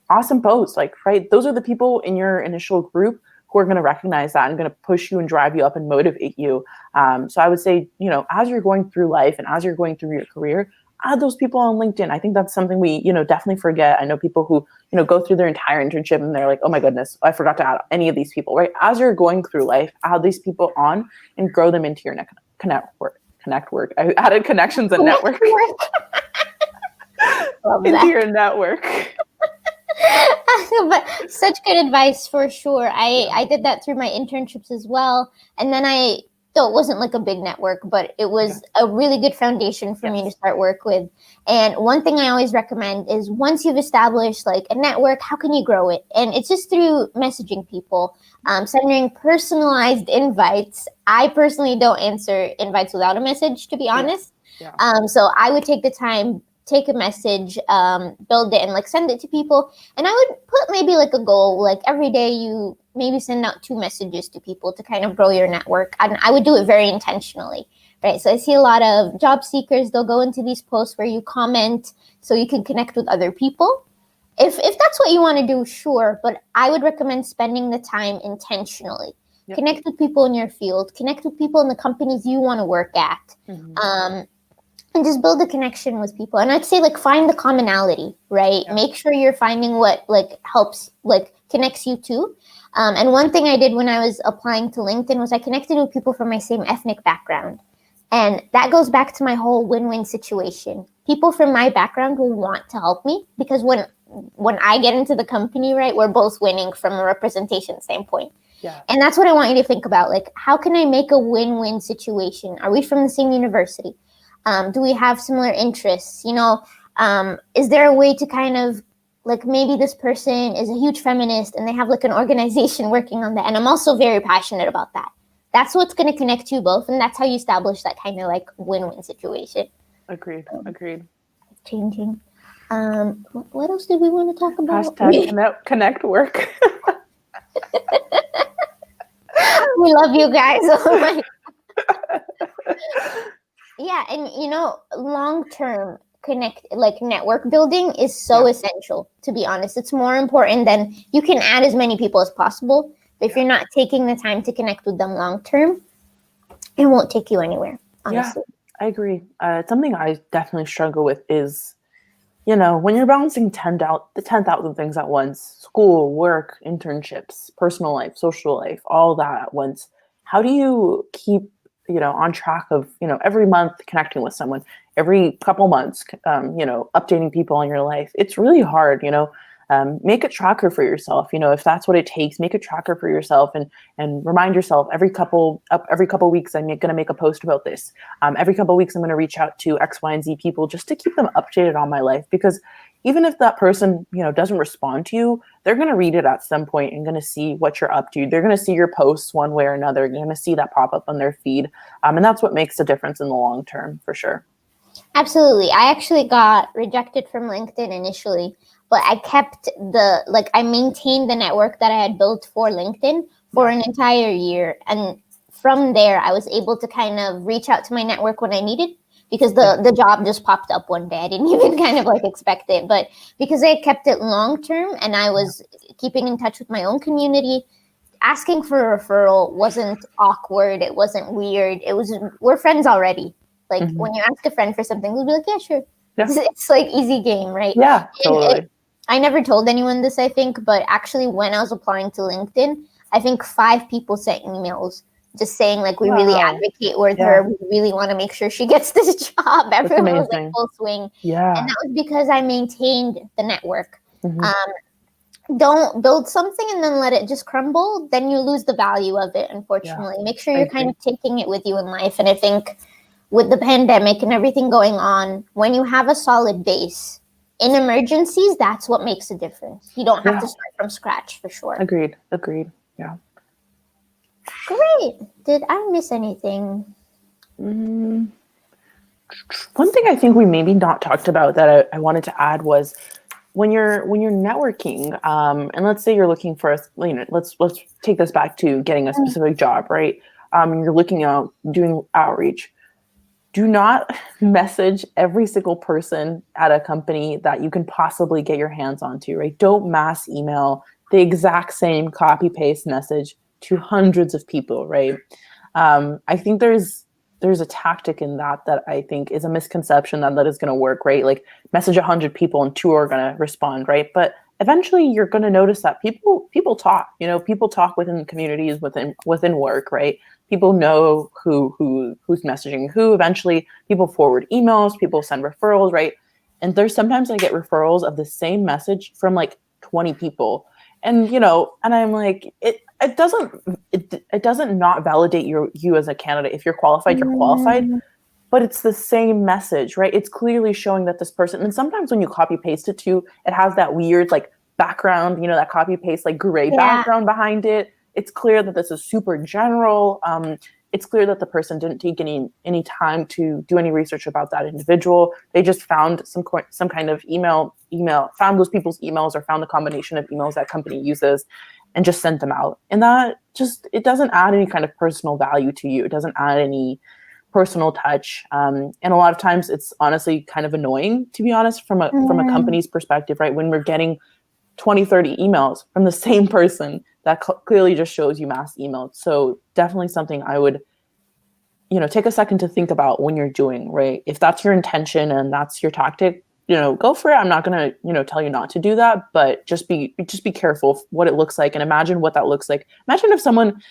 awesome post, like, right? Those are the people in your initial group who are going to recognize that and going to push you and drive you up and motivate you. So I would say, as you're going through life and as you're going through your career, add those people on LinkedIn. I think that's something we, definitely forget. I know people who, go through their entire internship and they're like, oh my goodness, I forgot to add any of these people, right? As you're going through life, add these people on and grow them into your connect work. I added connections and network into your network. But such good advice for sure. I did that through my internships as well. And then though it wasn't like a big network, but it was a really good foundation for me to start work with. And one thing I always recommend is once you've established like a network, how can you grow it? And it's just through messaging people, sending personalized invites. I personally don't answer invites without a message, to be honest. So I would take the time, take a message, build it, and like send it to people. And I would put maybe like a goal, like every day you maybe send out 2 messages to people to kind of grow your network. And I would do it very intentionally, right? So I see a lot of job seekers, they'll go into these posts where you comment so you can connect with other people. If that's what you want to do, sure. But I would recommend spending the time intentionally. Connect with people in your field, connect with people in the companies you want to work at. And just build a connection with people. And I'd say like find the commonality, right? Make sure you're finding what like helps, like connects you too. And one thing I did when I was applying to LinkedIn was I connected with people from my same ethnic background. And that goes back to my whole win-win situation. People from my background will want to help me because when I get into the company, right, we're both winning from a representation standpoint. And that's what I want you to think about. Like, how can I make a win-win situation? Are we from the same university? Do we have similar interests? Is there a way to kind of like maybe this person is a huge feminist and they have like an organization working on that. And I'm also very passionate about that. That's what's going to connect you both. And that's how you establish that kind of like win-win situation. Agreed. Changing. What else did we want to talk about? Hashtag connect work. We love you guys. Oh my. Yeah, and long-term network building is so essential, to be honest. It's more important than you can add as many people as possible. But if you're not taking the time to connect with them long-term, it won't take you anywhere, honestly. Yeah, I agree. Something I definitely struggle with is, when you're balancing 10,000 things at once, school, work, internships, personal life, social life, all that at once, how do you keep on track of, every month connecting with someone? every couple months, updating people on your life. It's really hard, make a tracker for yourself, if that's what it takes, make a tracker for yourself and remind yourself every couple weeks, I'm going to make a post about this. Every couple weeks, I'm going to reach out to X, Y, and Z people just to keep them updated on my life, because even if that person, doesn't respond to you, they're going to read it at some point and going to see what you're up to. They're going to see your posts one way or another. They're going to see that pop up on their feed. And that's what makes a difference in the long term, for sure. Absolutely. I actually got rejected from LinkedIn initially, but I kept I maintained the network that I had built for LinkedIn for an entire year. And from there, I was able to kind of reach out to my network when I needed, because the job just popped up one day. I didn't even kind of expect it, but because I kept it long term and I was keeping in touch with my own community, asking for a referral wasn't awkward. It wasn't weird. We're friends already. When you ask a friend for something, they'll be like, yeah, sure. Yeah. It's easy game, right? Yeah, totally. I never told anyone this, I think, but actually when I was applying to LinkedIn, I think 5 people sent emails just saying we really advocate with her. We really want to make sure she gets this job. Everyone was full swing. Yeah. And that was because I maintained the network. Don't build something and then let it just crumble. Then you lose the value of it, unfortunately. Make sure you're kind of taking it with you in life. And I think with the pandemic and everything going on, when you have a solid base in emergencies, that's what makes a difference. You don't have to start from scratch, for sure. Agreed. Yeah. Great. Did I miss anything? One thing I think we maybe not talked about that I wanted to add was when you're networking, and let's say you're looking for let's take this back to getting a specific job, right? You're looking out doing outreach. Do not message every single person at a company that you can possibly get your hands onto, right? Don't mass email the exact same copy paste message to hundreds of people, right? I think there's a tactic in that I think is a misconception that is going to work, right? Message 100 people and 2 are going to respond, right? But eventually you're going to notice that people talk, people talk within communities, within work, right? People know who's messaging who. Eventually people forward emails, people send referrals, right? And there's sometimes I get referrals of the same message from 20 people. And, and I'm like, it doesn't not validate you as a candidate. If you're qualified, you're qualified, but it's the same message, right? It's clearly showing that this person, and sometimes when you copy paste it too, it has that weird background, that copy paste gray background behind it. It's clear that this is super general. It's clear that the person didn't take any time to do any research about that individual. They just found some kind of email, found those people's emails or found the combination of emails that company uses and just sent them out. And that it doesn't add any kind of personal value to you. It doesn't add any personal touch. And a lot of times it's honestly kind of annoying, to be honest, from a company's perspective, right? When we're getting 20, 30 emails from the same person, that clearly just shows you mass emailed. So definitely something I would, take a second to think about when you're doing, right? If that's your intention and that's your tactic, go for it. I'm not going to, tell you not to do that, but just be careful what it looks like and imagine what that looks like. Imagine if someone,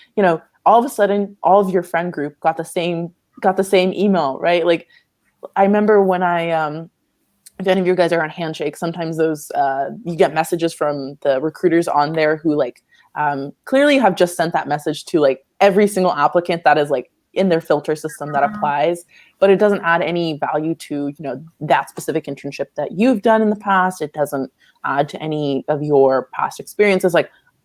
all of a sudden all of your friend group got the same email, right? I remember when if any of you guys are on Handshake, sometimes those you get messages from the recruiters on there who clearly have just sent that message to every single applicant that is in their filter system that applies, but it doesn't add any value to that specific internship that you've done in the past. It doesn't add to any of your past experiences.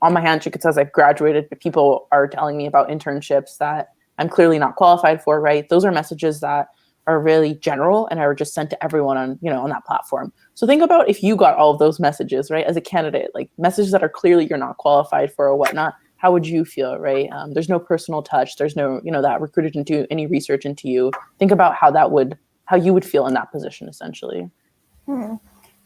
On my Handshake, it says I've graduated, but people are telling me about internships that I'm clearly not qualified for, right? Those are messages that are really general and are just sent to everyone on that platform. So think about if you got all of those messages, right, as a candidate, messages that are clearly you're not qualified for or whatnot. How would you feel, right? There's no personal touch. There's no, that recruiter didn't do any research into you. Think about how you would feel in that position, essentially. The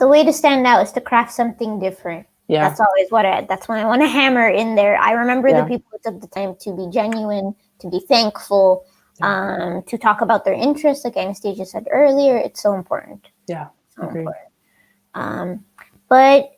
way to stand out is to craft something different. Yeah. That's always that's what I want to hammer in there. I remember the people who took the time to be genuine, to be thankful, to talk about their interests, like Anastasia said earlier. It's so important. Yeah. So important. But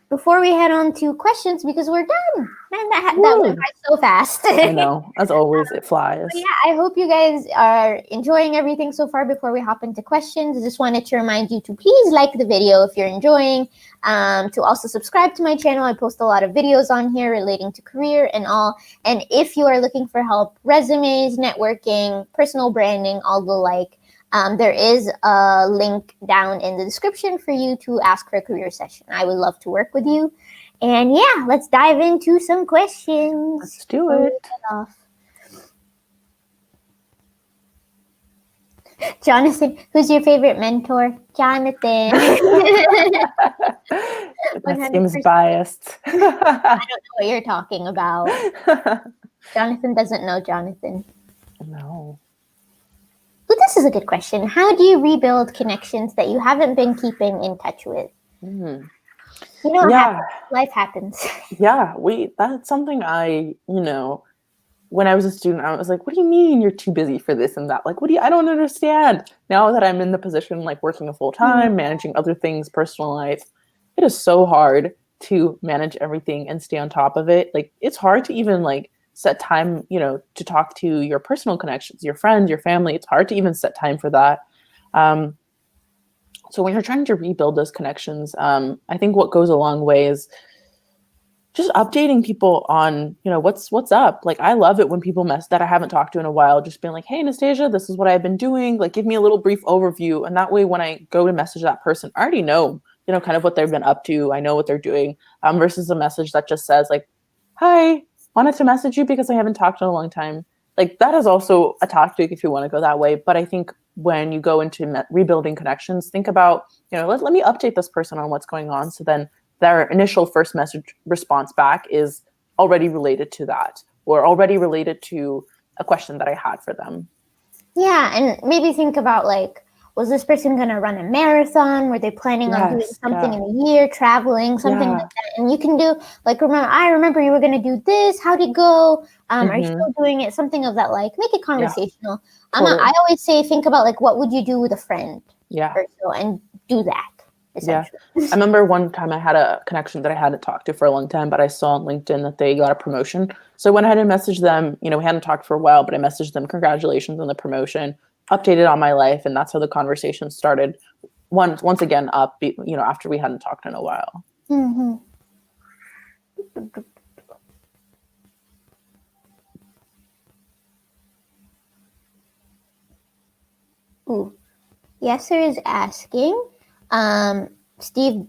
before we head on to questions, because we're done. Man, that went by so fast. I know. As always, it flies. Yeah, I hope you guys are enjoying everything so far. Before we hop into questions, I just wanted to remind you to please like the video if you're enjoying, to also subscribe to my channel. I post a lot of videos on here relating to career and all. And if you are looking for help, resumes, networking, personal branding, all the like, there is a link down in the description for you to ask for a career session. I would love to work with you. And yeah, let's dive into some questions. Let's do it. Jonathan, who's your favorite mentor? Jonathan. That seems biased. I don't know what you're talking about. Jonathan doesn't know Jonathan. No. But this is a good question. How do you rebuild connections that you haven't been keeping in touch with? Mm. You know, life happens. Yeah, that's something when I was a student, I was like, what do you mean you're too busy for this and that? Like, I don't understand. Now that I'm in the position, like working a full time, managing other things, personal life, it is so hard to manage everything and stay on top of it. Like, it's hard to even like set time, to talk to your personal connections, your friends, your family. It's hard to even set time for that. So when you're trying to rebuild those connections, I think what goes a long way is just updating people on, what's up. Like, I love it when people that I haven't talked to in a while, just being like, hey, Anastasia, this is what I've been doing. Like, give me a little brief overview. And that way, when I go to message that person, I already know, kind of what they've been up to. I know what they're doing, versus a message that just says like, hi, wanted to message you because I haven't talked in a long time. Like, that is also a tactic if you want to go that way. But I think when you go into rebuilding connections, think about, let me update this person on what's going on. So then their initial first message response back is already related to that, or already related to a question that I had for them. Yeah, and maybe think about like, was this person going to run a marathon? Were they planning on doing something in a year, traveling, something like that? And you can do like, I remember you were going to do this. How'd it go? Are you still doing it? Something of that, like, make it conversational. Yeah, totally. I always say, think about like, what would you do with a friend? Yeah. Or so, and do that. Yeah. I remember one time I had a connection that I hadn't talked to for a long time, but I saw on LinkedIn that they got a promotion. So when I had to message them, we hadn't talked for a while, but I messaged them, congratulations on the promotion, updated on my life. And that's how the conversation started once again up, after we hadn't talked in a while. Mm-hmm. Ooh. Yasser is asking, Steve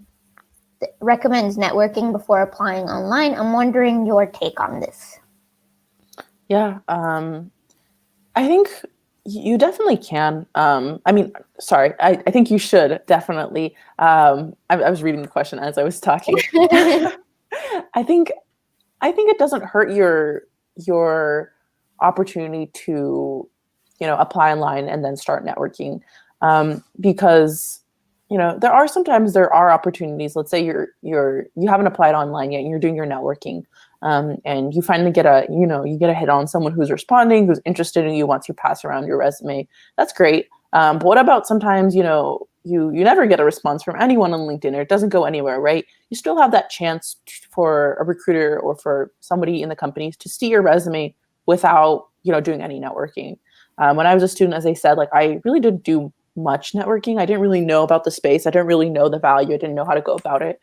recommends networking before applying online. I'm wondering your take on this. Yeah, I think you definitely can. I think you should definitely. I was reading the question as I was talking. I think it doesn't hurt your opportunity to, apply online and then start networking, because there are opportunities. Let's say you haven't applied online yet and you're doing your networking, and you finally get a hit on someone who's responding, who's interested in you, wants you to pass around your resume. That's great. But what about sometimes, you never get a response from anyone on LinkedIn, or it doesn't go anywhere, right? You still have that chance for a recruiter or for somebody in the company to see your resume without, doing any networking. When I was a student, as I said, like, I really didn't do much networking. I didn't really know about the space. I didn't really know the value. I didn't know how to go about it.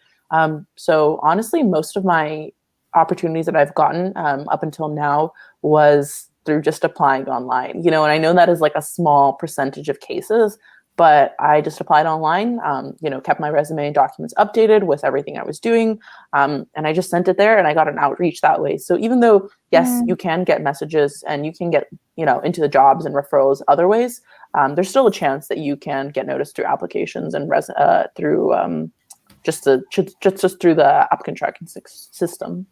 So honestly, most of my opportunities that I've gotten up until now was through just applying online, and I know that is like a small percentage of cases, but I just applied online, kept my resume and documents updated with everything I was doing. And I just sent it there and I got an outreach that way. So even though, yes, you can get messages and you can get, into the jobs and referrals other ways, there's still a chance that you can get noticed through applications and through just through the applicant tracking system.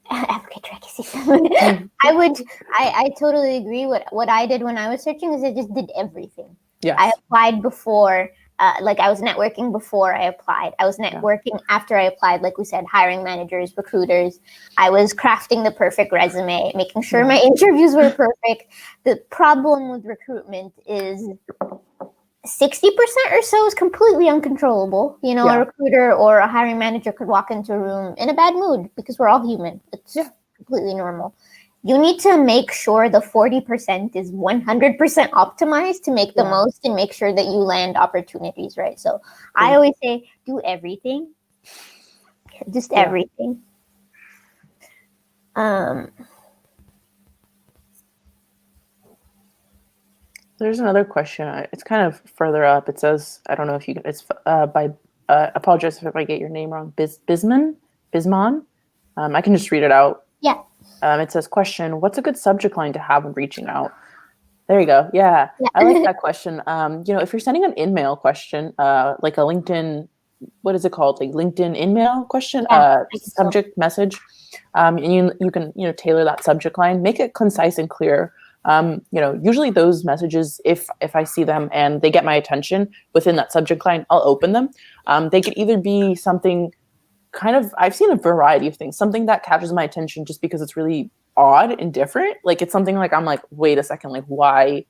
Applicant tracking system. I totally agree. What I did when I was searching is I just did everything. Yes. I applied before, I was networking before I applied. I was networking after I applied, like we said, hiring managers, recruiters. I was crafting the perfect resume, making sure my interviews were perfect. The problem with recruitment is 60% or so is completely uncontrollable. You know, a recruiter or a hiring manager could walk into a room in a bad mood because we're all human. It's completely normal. You need to make sure the 40% is 100% optimized to make the most and make sure that you land opportunities, right? So I always say, do everything. Just everything. There's another question. It's kind of further up. It says, I don't know if you can, it's by, apologize if I get your name wrong, Bisman. I can just read it out. Yeah. It says, question, what's a good subject line to have when reaching out? There you go. Yeah. I like that question. If you're sending an in-mail question, like a LinkedIn, what is it called? Like LinkedIn in-mail question, subject message, and you can, tailor that subject line, make it concise and clear. Usually those messages, if I see them and they get my attention within that subject line, I'll open them. They could either be something I've seen a variety of things, something that catches my attention just because it's really odd and different. Like it's something like, I'm like, wait a second, like why?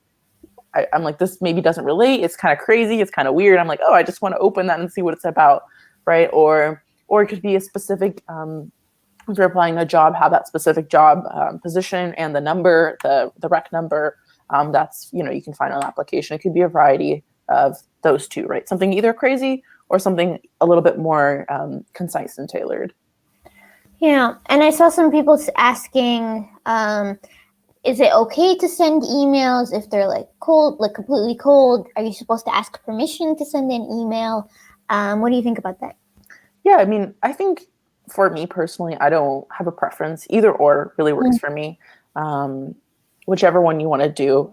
I'm like, this maybe doesn't relate. It's kind of crazy. It's kind of weird. I'm like, oh, I just want to open that and see what it's about. Right. Or it could be a specific, if you're applying a job, have that specific job position and the number, the rec number, that's, you can find on the application. It could be a variety of those two, right? Something either crazy or something a little bit more concise and tailored. Yeah. And I saw some people asking, is it okay to send emails if they're like cold, like completely cold? Are you supposed to ask permission to send an email? What do you think about that? Yeah, I mean, I think for me personally, I don't have a preference. Either or really works for me. Whichever one you want to do.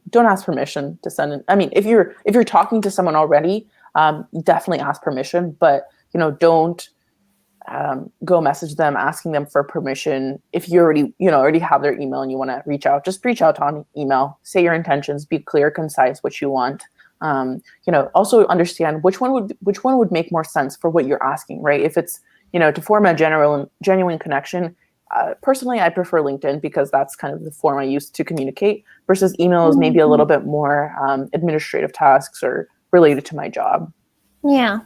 Don't ask permission to send it. I mean, if you're talking to someone already, definitely ask permission, but don't go message them asking them for permission. If you already have their email and you want to reach out, just reach out on email, say your intentions, be clear, concise, what you want. Also understand which one would make more sense for what you're asking, right? If it's, to form a genuine connection, personally, I prefer LinkedIn because that's kind of the form I use to communicate versus email is maybe a little bit more administrative tasks or related to my job. Yeah,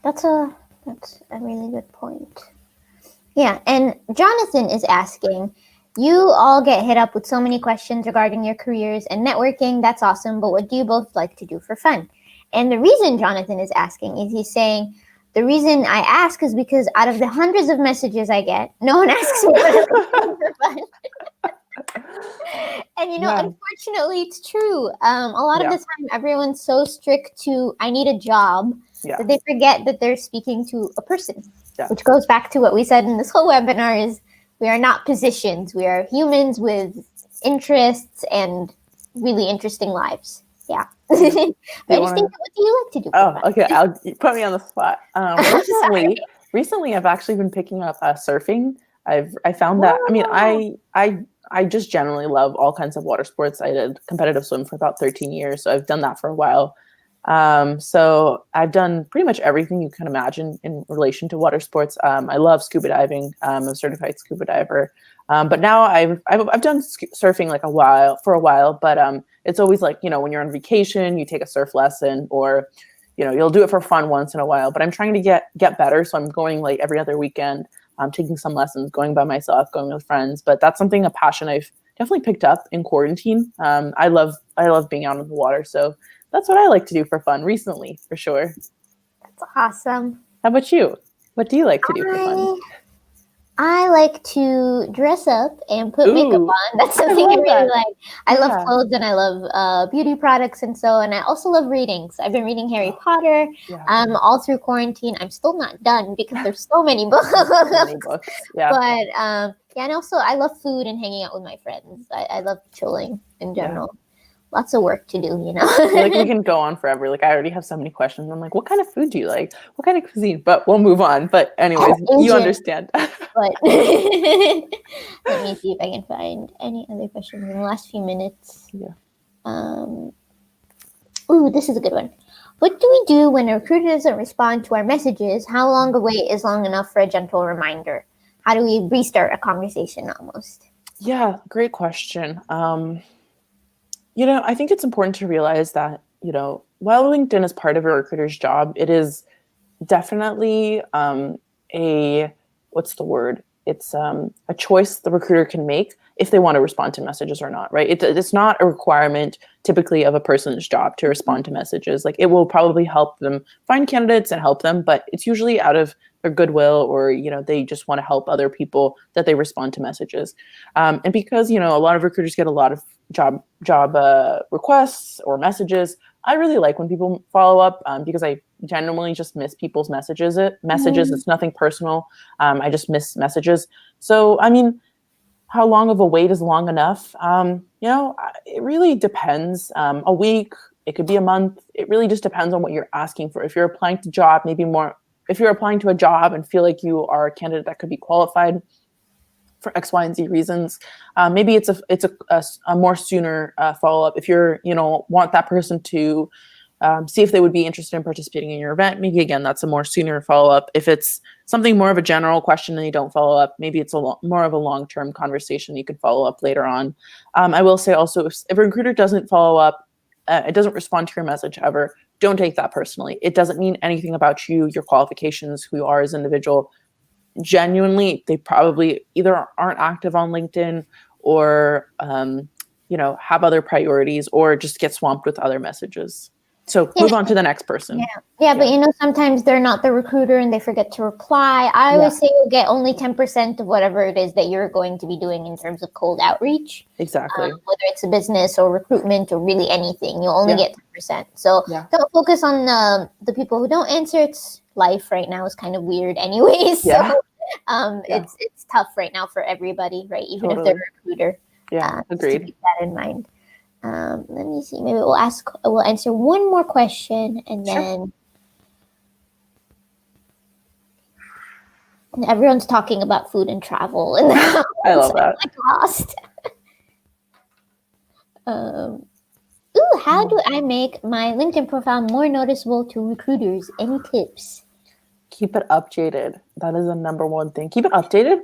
that's a really good point. Yeah, and Jonathan is asking, you all get hit up with so many questions regarding your careers and networking. That's awesome, but what do you both like to do for fun? And the reason Jonathan is asking is he's saying, the reason I ask is because out of the hundreds of messages I get, no one asks me what I do for fun. And unfortunately, it's true. A lot of the time, everyone's so strict to I need a job that they forget that they're speaking to a person, which goes back to what we said in this whole webinar is we are not positions. We are humans with interests and really interesting lives. Yeah. What do you like to do? Oh, okay. I'll put me on the spot. Recently, I've actually been picking up surfing. I found that. I mean, I just generally love all kinds of water sports. I did competitive swim for about 13 years, so I've done that for a while. So I've done pretty much everything you can imagine in relation to water sports. I love scuba diving. I'm a certified scuba diver. But now I've done surfing for a while, but it's always like, when you're on vacation, you take a surf lesson or, you'll do it for fun once in a while, but I'm trying to get better. So I'm going like every other weekend. I'm taking some lessons, going by myself, going with friends, but that's a passion I've definitely picked up in quarantine. I love being out in the water. So that's what I like to do for fun recently, for sure. That's awesome. How about you? What do you like to do for fun? I like to dress up and put makeup on. That's something I really like. I love clothes and I love beauty products and I also love reading. So I've been reading Harry Potter all through quarantine. I'm still not done because there's so many books. Yeah. But and also I love food and hanging out with my friends. I love chilling in general. Yeah. Lots of work to do, Like we can go on forever. Like I already have so many questions. I'm like, what kind of food do you like? What kind of cuisine? But we'll move on. But anyways, you understand. But let me see if I can find any other questions in the last few minutes. Yeah. This is a good one. What do we do when a recruiter doesn't respond to our messages? How long a wait is long enough for a gentle reminder? How do we restart a conversation almost? Yeah, great question. I think it's important to realize that, while LinkedIn is part of a recruiter's job, it is definitely a, what's the word? It's a choice the recruiter can make if they want to respond to messages or not, right? It's not a requirement typically of a person's job to respond to messages. Like, it will probably help them find candidates and help them, but it's usually out of their goodwill, or, they just want to help other people that they respond to messages. And because, a lot of recruiters get a lot of job requests or messages, I really like when people follow up, because I genuinely just miss people's messages. It's nothing personal. I just miss messages. So, I mean, how long of a wait is long enough? It really depends. A week, it could be a month. It really just depends on what you're asking for. If you're applying to job, maybe more. If you're applying to a job and feel like you are a candidate that could be qualified for X, Y, and Z reasons, maybe it's a more sooner follow up. If you're want that person to see if they would be interested in participating in your event, maybe again that's a more sooner follow up. If it's something more of a general question and you don't follow up, maybe it's more of a long-term conversation you could follow up later on. I will say also, if a recruiter doesn't follow up, it doesn't respond to your message ever, don't take that personally. It doesn't mean anything about you, your qualifications, who you are as an individual. Genuinely, they probably either aren't active on LinkedIn, or have other priorities, or just get swamped with other messages. So move on to the next person. Yeah, but sometimes they're not the recruiter and they forget to reply. I always say you'll get only 10% of whatever it is that you're going to be doing in terms of cold outreach. Exactly. Whether it's a business or recruitment or really anything, you'll only get 10%. So don't focus on the people who don't answer. It's life right now is kind of weird anyways. So it's tough right now for everybody, right? Even if they're a recruiter. Yeah, agreed. Just to keep that in mind. Let me see. Maybe we'll answer one more question, and then everyone's talking about food and travel, and I love that. Lost. How do I make my LinkedIn profile more noticeable to recruiters? Any tips? Keep it updated. That is the number one thing. Keep it updated.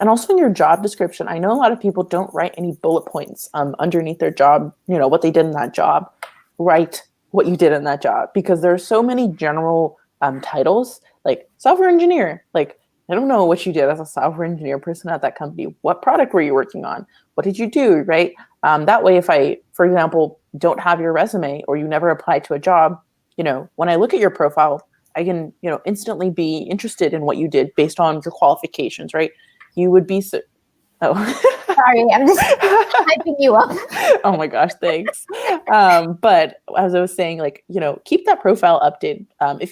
And also in your job description, I know a lot of people don't write any bullet points underneath their job, what they did in that job. Write what you did in that job, because there are so many general titles, like software engineer. Like, I don't know what you did as a software engineer person at that company. What product were you working on? What did you do, right? That way, if I, for example, don't have your resume, or you never applied to a job, when I look at your profile, I can, instantly be interested in what you did based on your qualifications, right? You would be sorry, I'm just hyping you up. Oh my gosh, thanks. But as I was saying, like, keep that profile updated.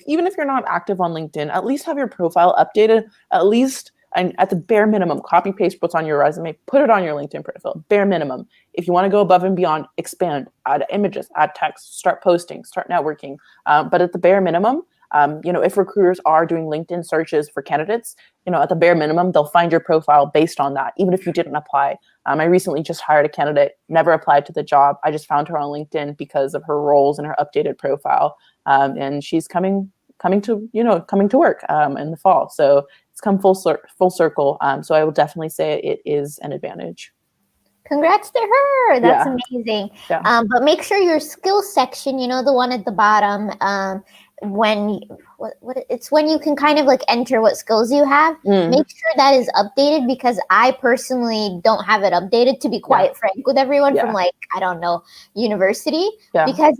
Even if you're not active on LinkedIn, at least have your profile updated. At least, and at the bare minimum, copy paste what's on your resume, put it on your LinkedIn profile. Bare minimum. If you want to go above and beyond, expand, add images, add text, start posting, start networking. But at the bare minimum, if recruiters are doing LinkedIn searches for candidates, at the bare minimum, they'll find your profile based on that, even if you didn't apply. I recently just hired a candidate, never applied to the job. I just found her on LinkedIn because of her roles and her updated profile. And she's coming to work in the fall. So it's come full circle. So I will definitely say it is an advantage. Congrats to her. That's amazing. Yeah. But make sure your skills section, the one at the bottom, it's when you can kind of like enter what skills you have. Make sure that is updated, because I personally don't have it updated, to be quite frank with everyone, from like, I don't know, university. Because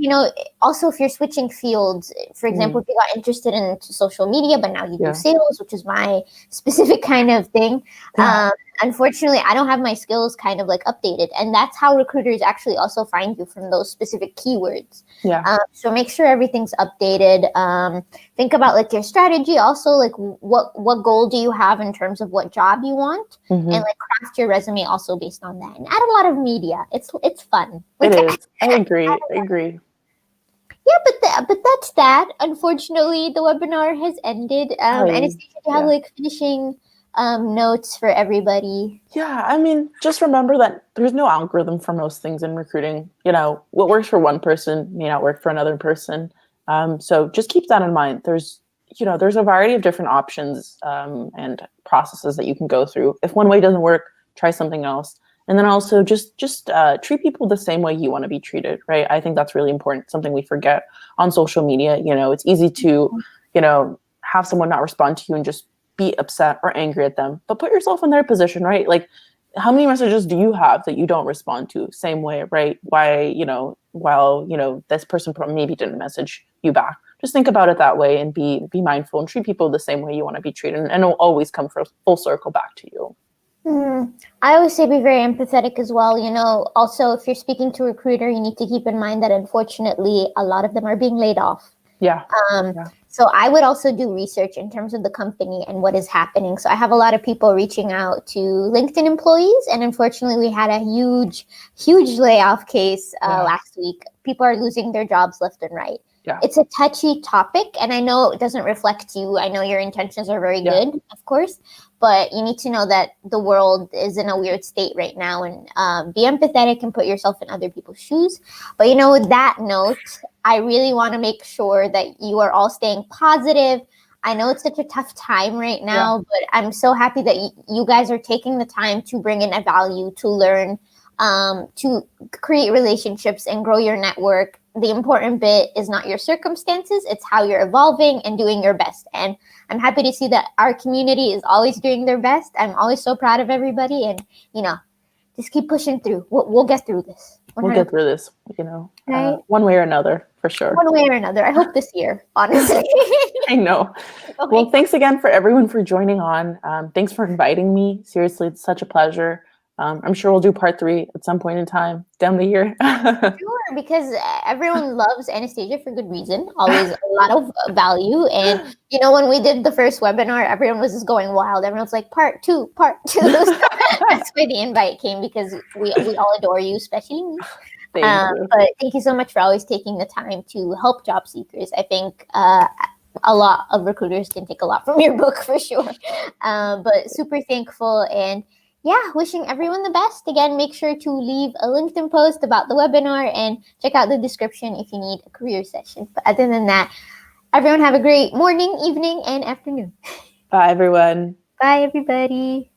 also if you're switching fields, for example, if you got interested in social media but now you do sales, which is my specific kind of thing, unfortunately I don't have my skills kind of like updated, and that's how recruiters actually also find you, from those specific keywords. So make sure everything's updated. Think about like your strategy, also like what goal do you have in terms of what job you want, and like craft your resume also based on that, and add a lot of media. It's fun. Like, it is. I agree. Yeah, but that's that. Unfortunately, the webinar has ended. Anastasia, do you have like finishing notes for everybody? Yeah, I mean, just remember that there's no algorithm for most things in recruiting. What works for one person may not work for another person. So just keep that in mind. There's a variety of different options and processes that you can go through. If one way doesn't work, try something else. And then also just treat people the same way you want to be treated, right? I think that's really important. Something we forget on social media. It's easy to, have someone not respond to you and just be upset or angry at them. But put yourself in their position, right? Like, how many messages do you have that you don't respond to? Same way, right? Why, while this person maybe didn't message you back. Just think about it that way and be mindful and treat people the same way you want to be treated, and it'll always come full circle back to you. I always say be very empathetic as well. Also, if you're speaking to a recruiter, you need to keep in mind that unfortunately, a lot of them are being laid off. Yeah. So I would also do research in terms of the company and what is happening. So I have a lot of people reaching out to LinkedIn employees, and unfortunately, we had a huge layoff case last week. People are losing their jobs left and right. Yeah. It's a touchy topic, and I know it doesn't reflect you. I know your intentions are very good, of course, but you need to know that the world is in a weird state right now, and be empathetic and put yourself in other people's shoes. But with that note, I really want to make sure that you are all staying positive. I know it's such a tough time right now, but I'm so happy that you guys are taking the time to bring in a value, to learn, to create relationships and grow your network. The important bit is not your circumstances, it's how you're evolving and doing your best. And I'm happy to see that our community is always doing their best. I'm always so proud of everybody, and just keep pushing through. We'll get through this. 100%. We'll get through this, right? One way or another, for sure. One way or another. I hope this year, honestly. I know. Okay. Well, thanks again for everyone for joining on. Thanks for inviting me. Seriously, it's such a pleasure. I'm sure we'll do part 3 at some point in time down the year. Sure, because everyone loves Anastasia for good reason. Always a lot of value. And, when we did the first webinar, everyone was just going wild. Everyone was like, part 2. That's where the invite came, because we all adore you, especially me. Thank you. But thank you so much for always taking the time to help job seekers. I think a lot of recruiters can take a lot from your book for sure. But super thankful, and wishing everyone the best. Again, make sure to leave a LinkedIn post about the webinar and check out the description if you need a career session. But other than that, everyone have a great morning, evening, and afternoon. Bye, everyone. Bye, everybody.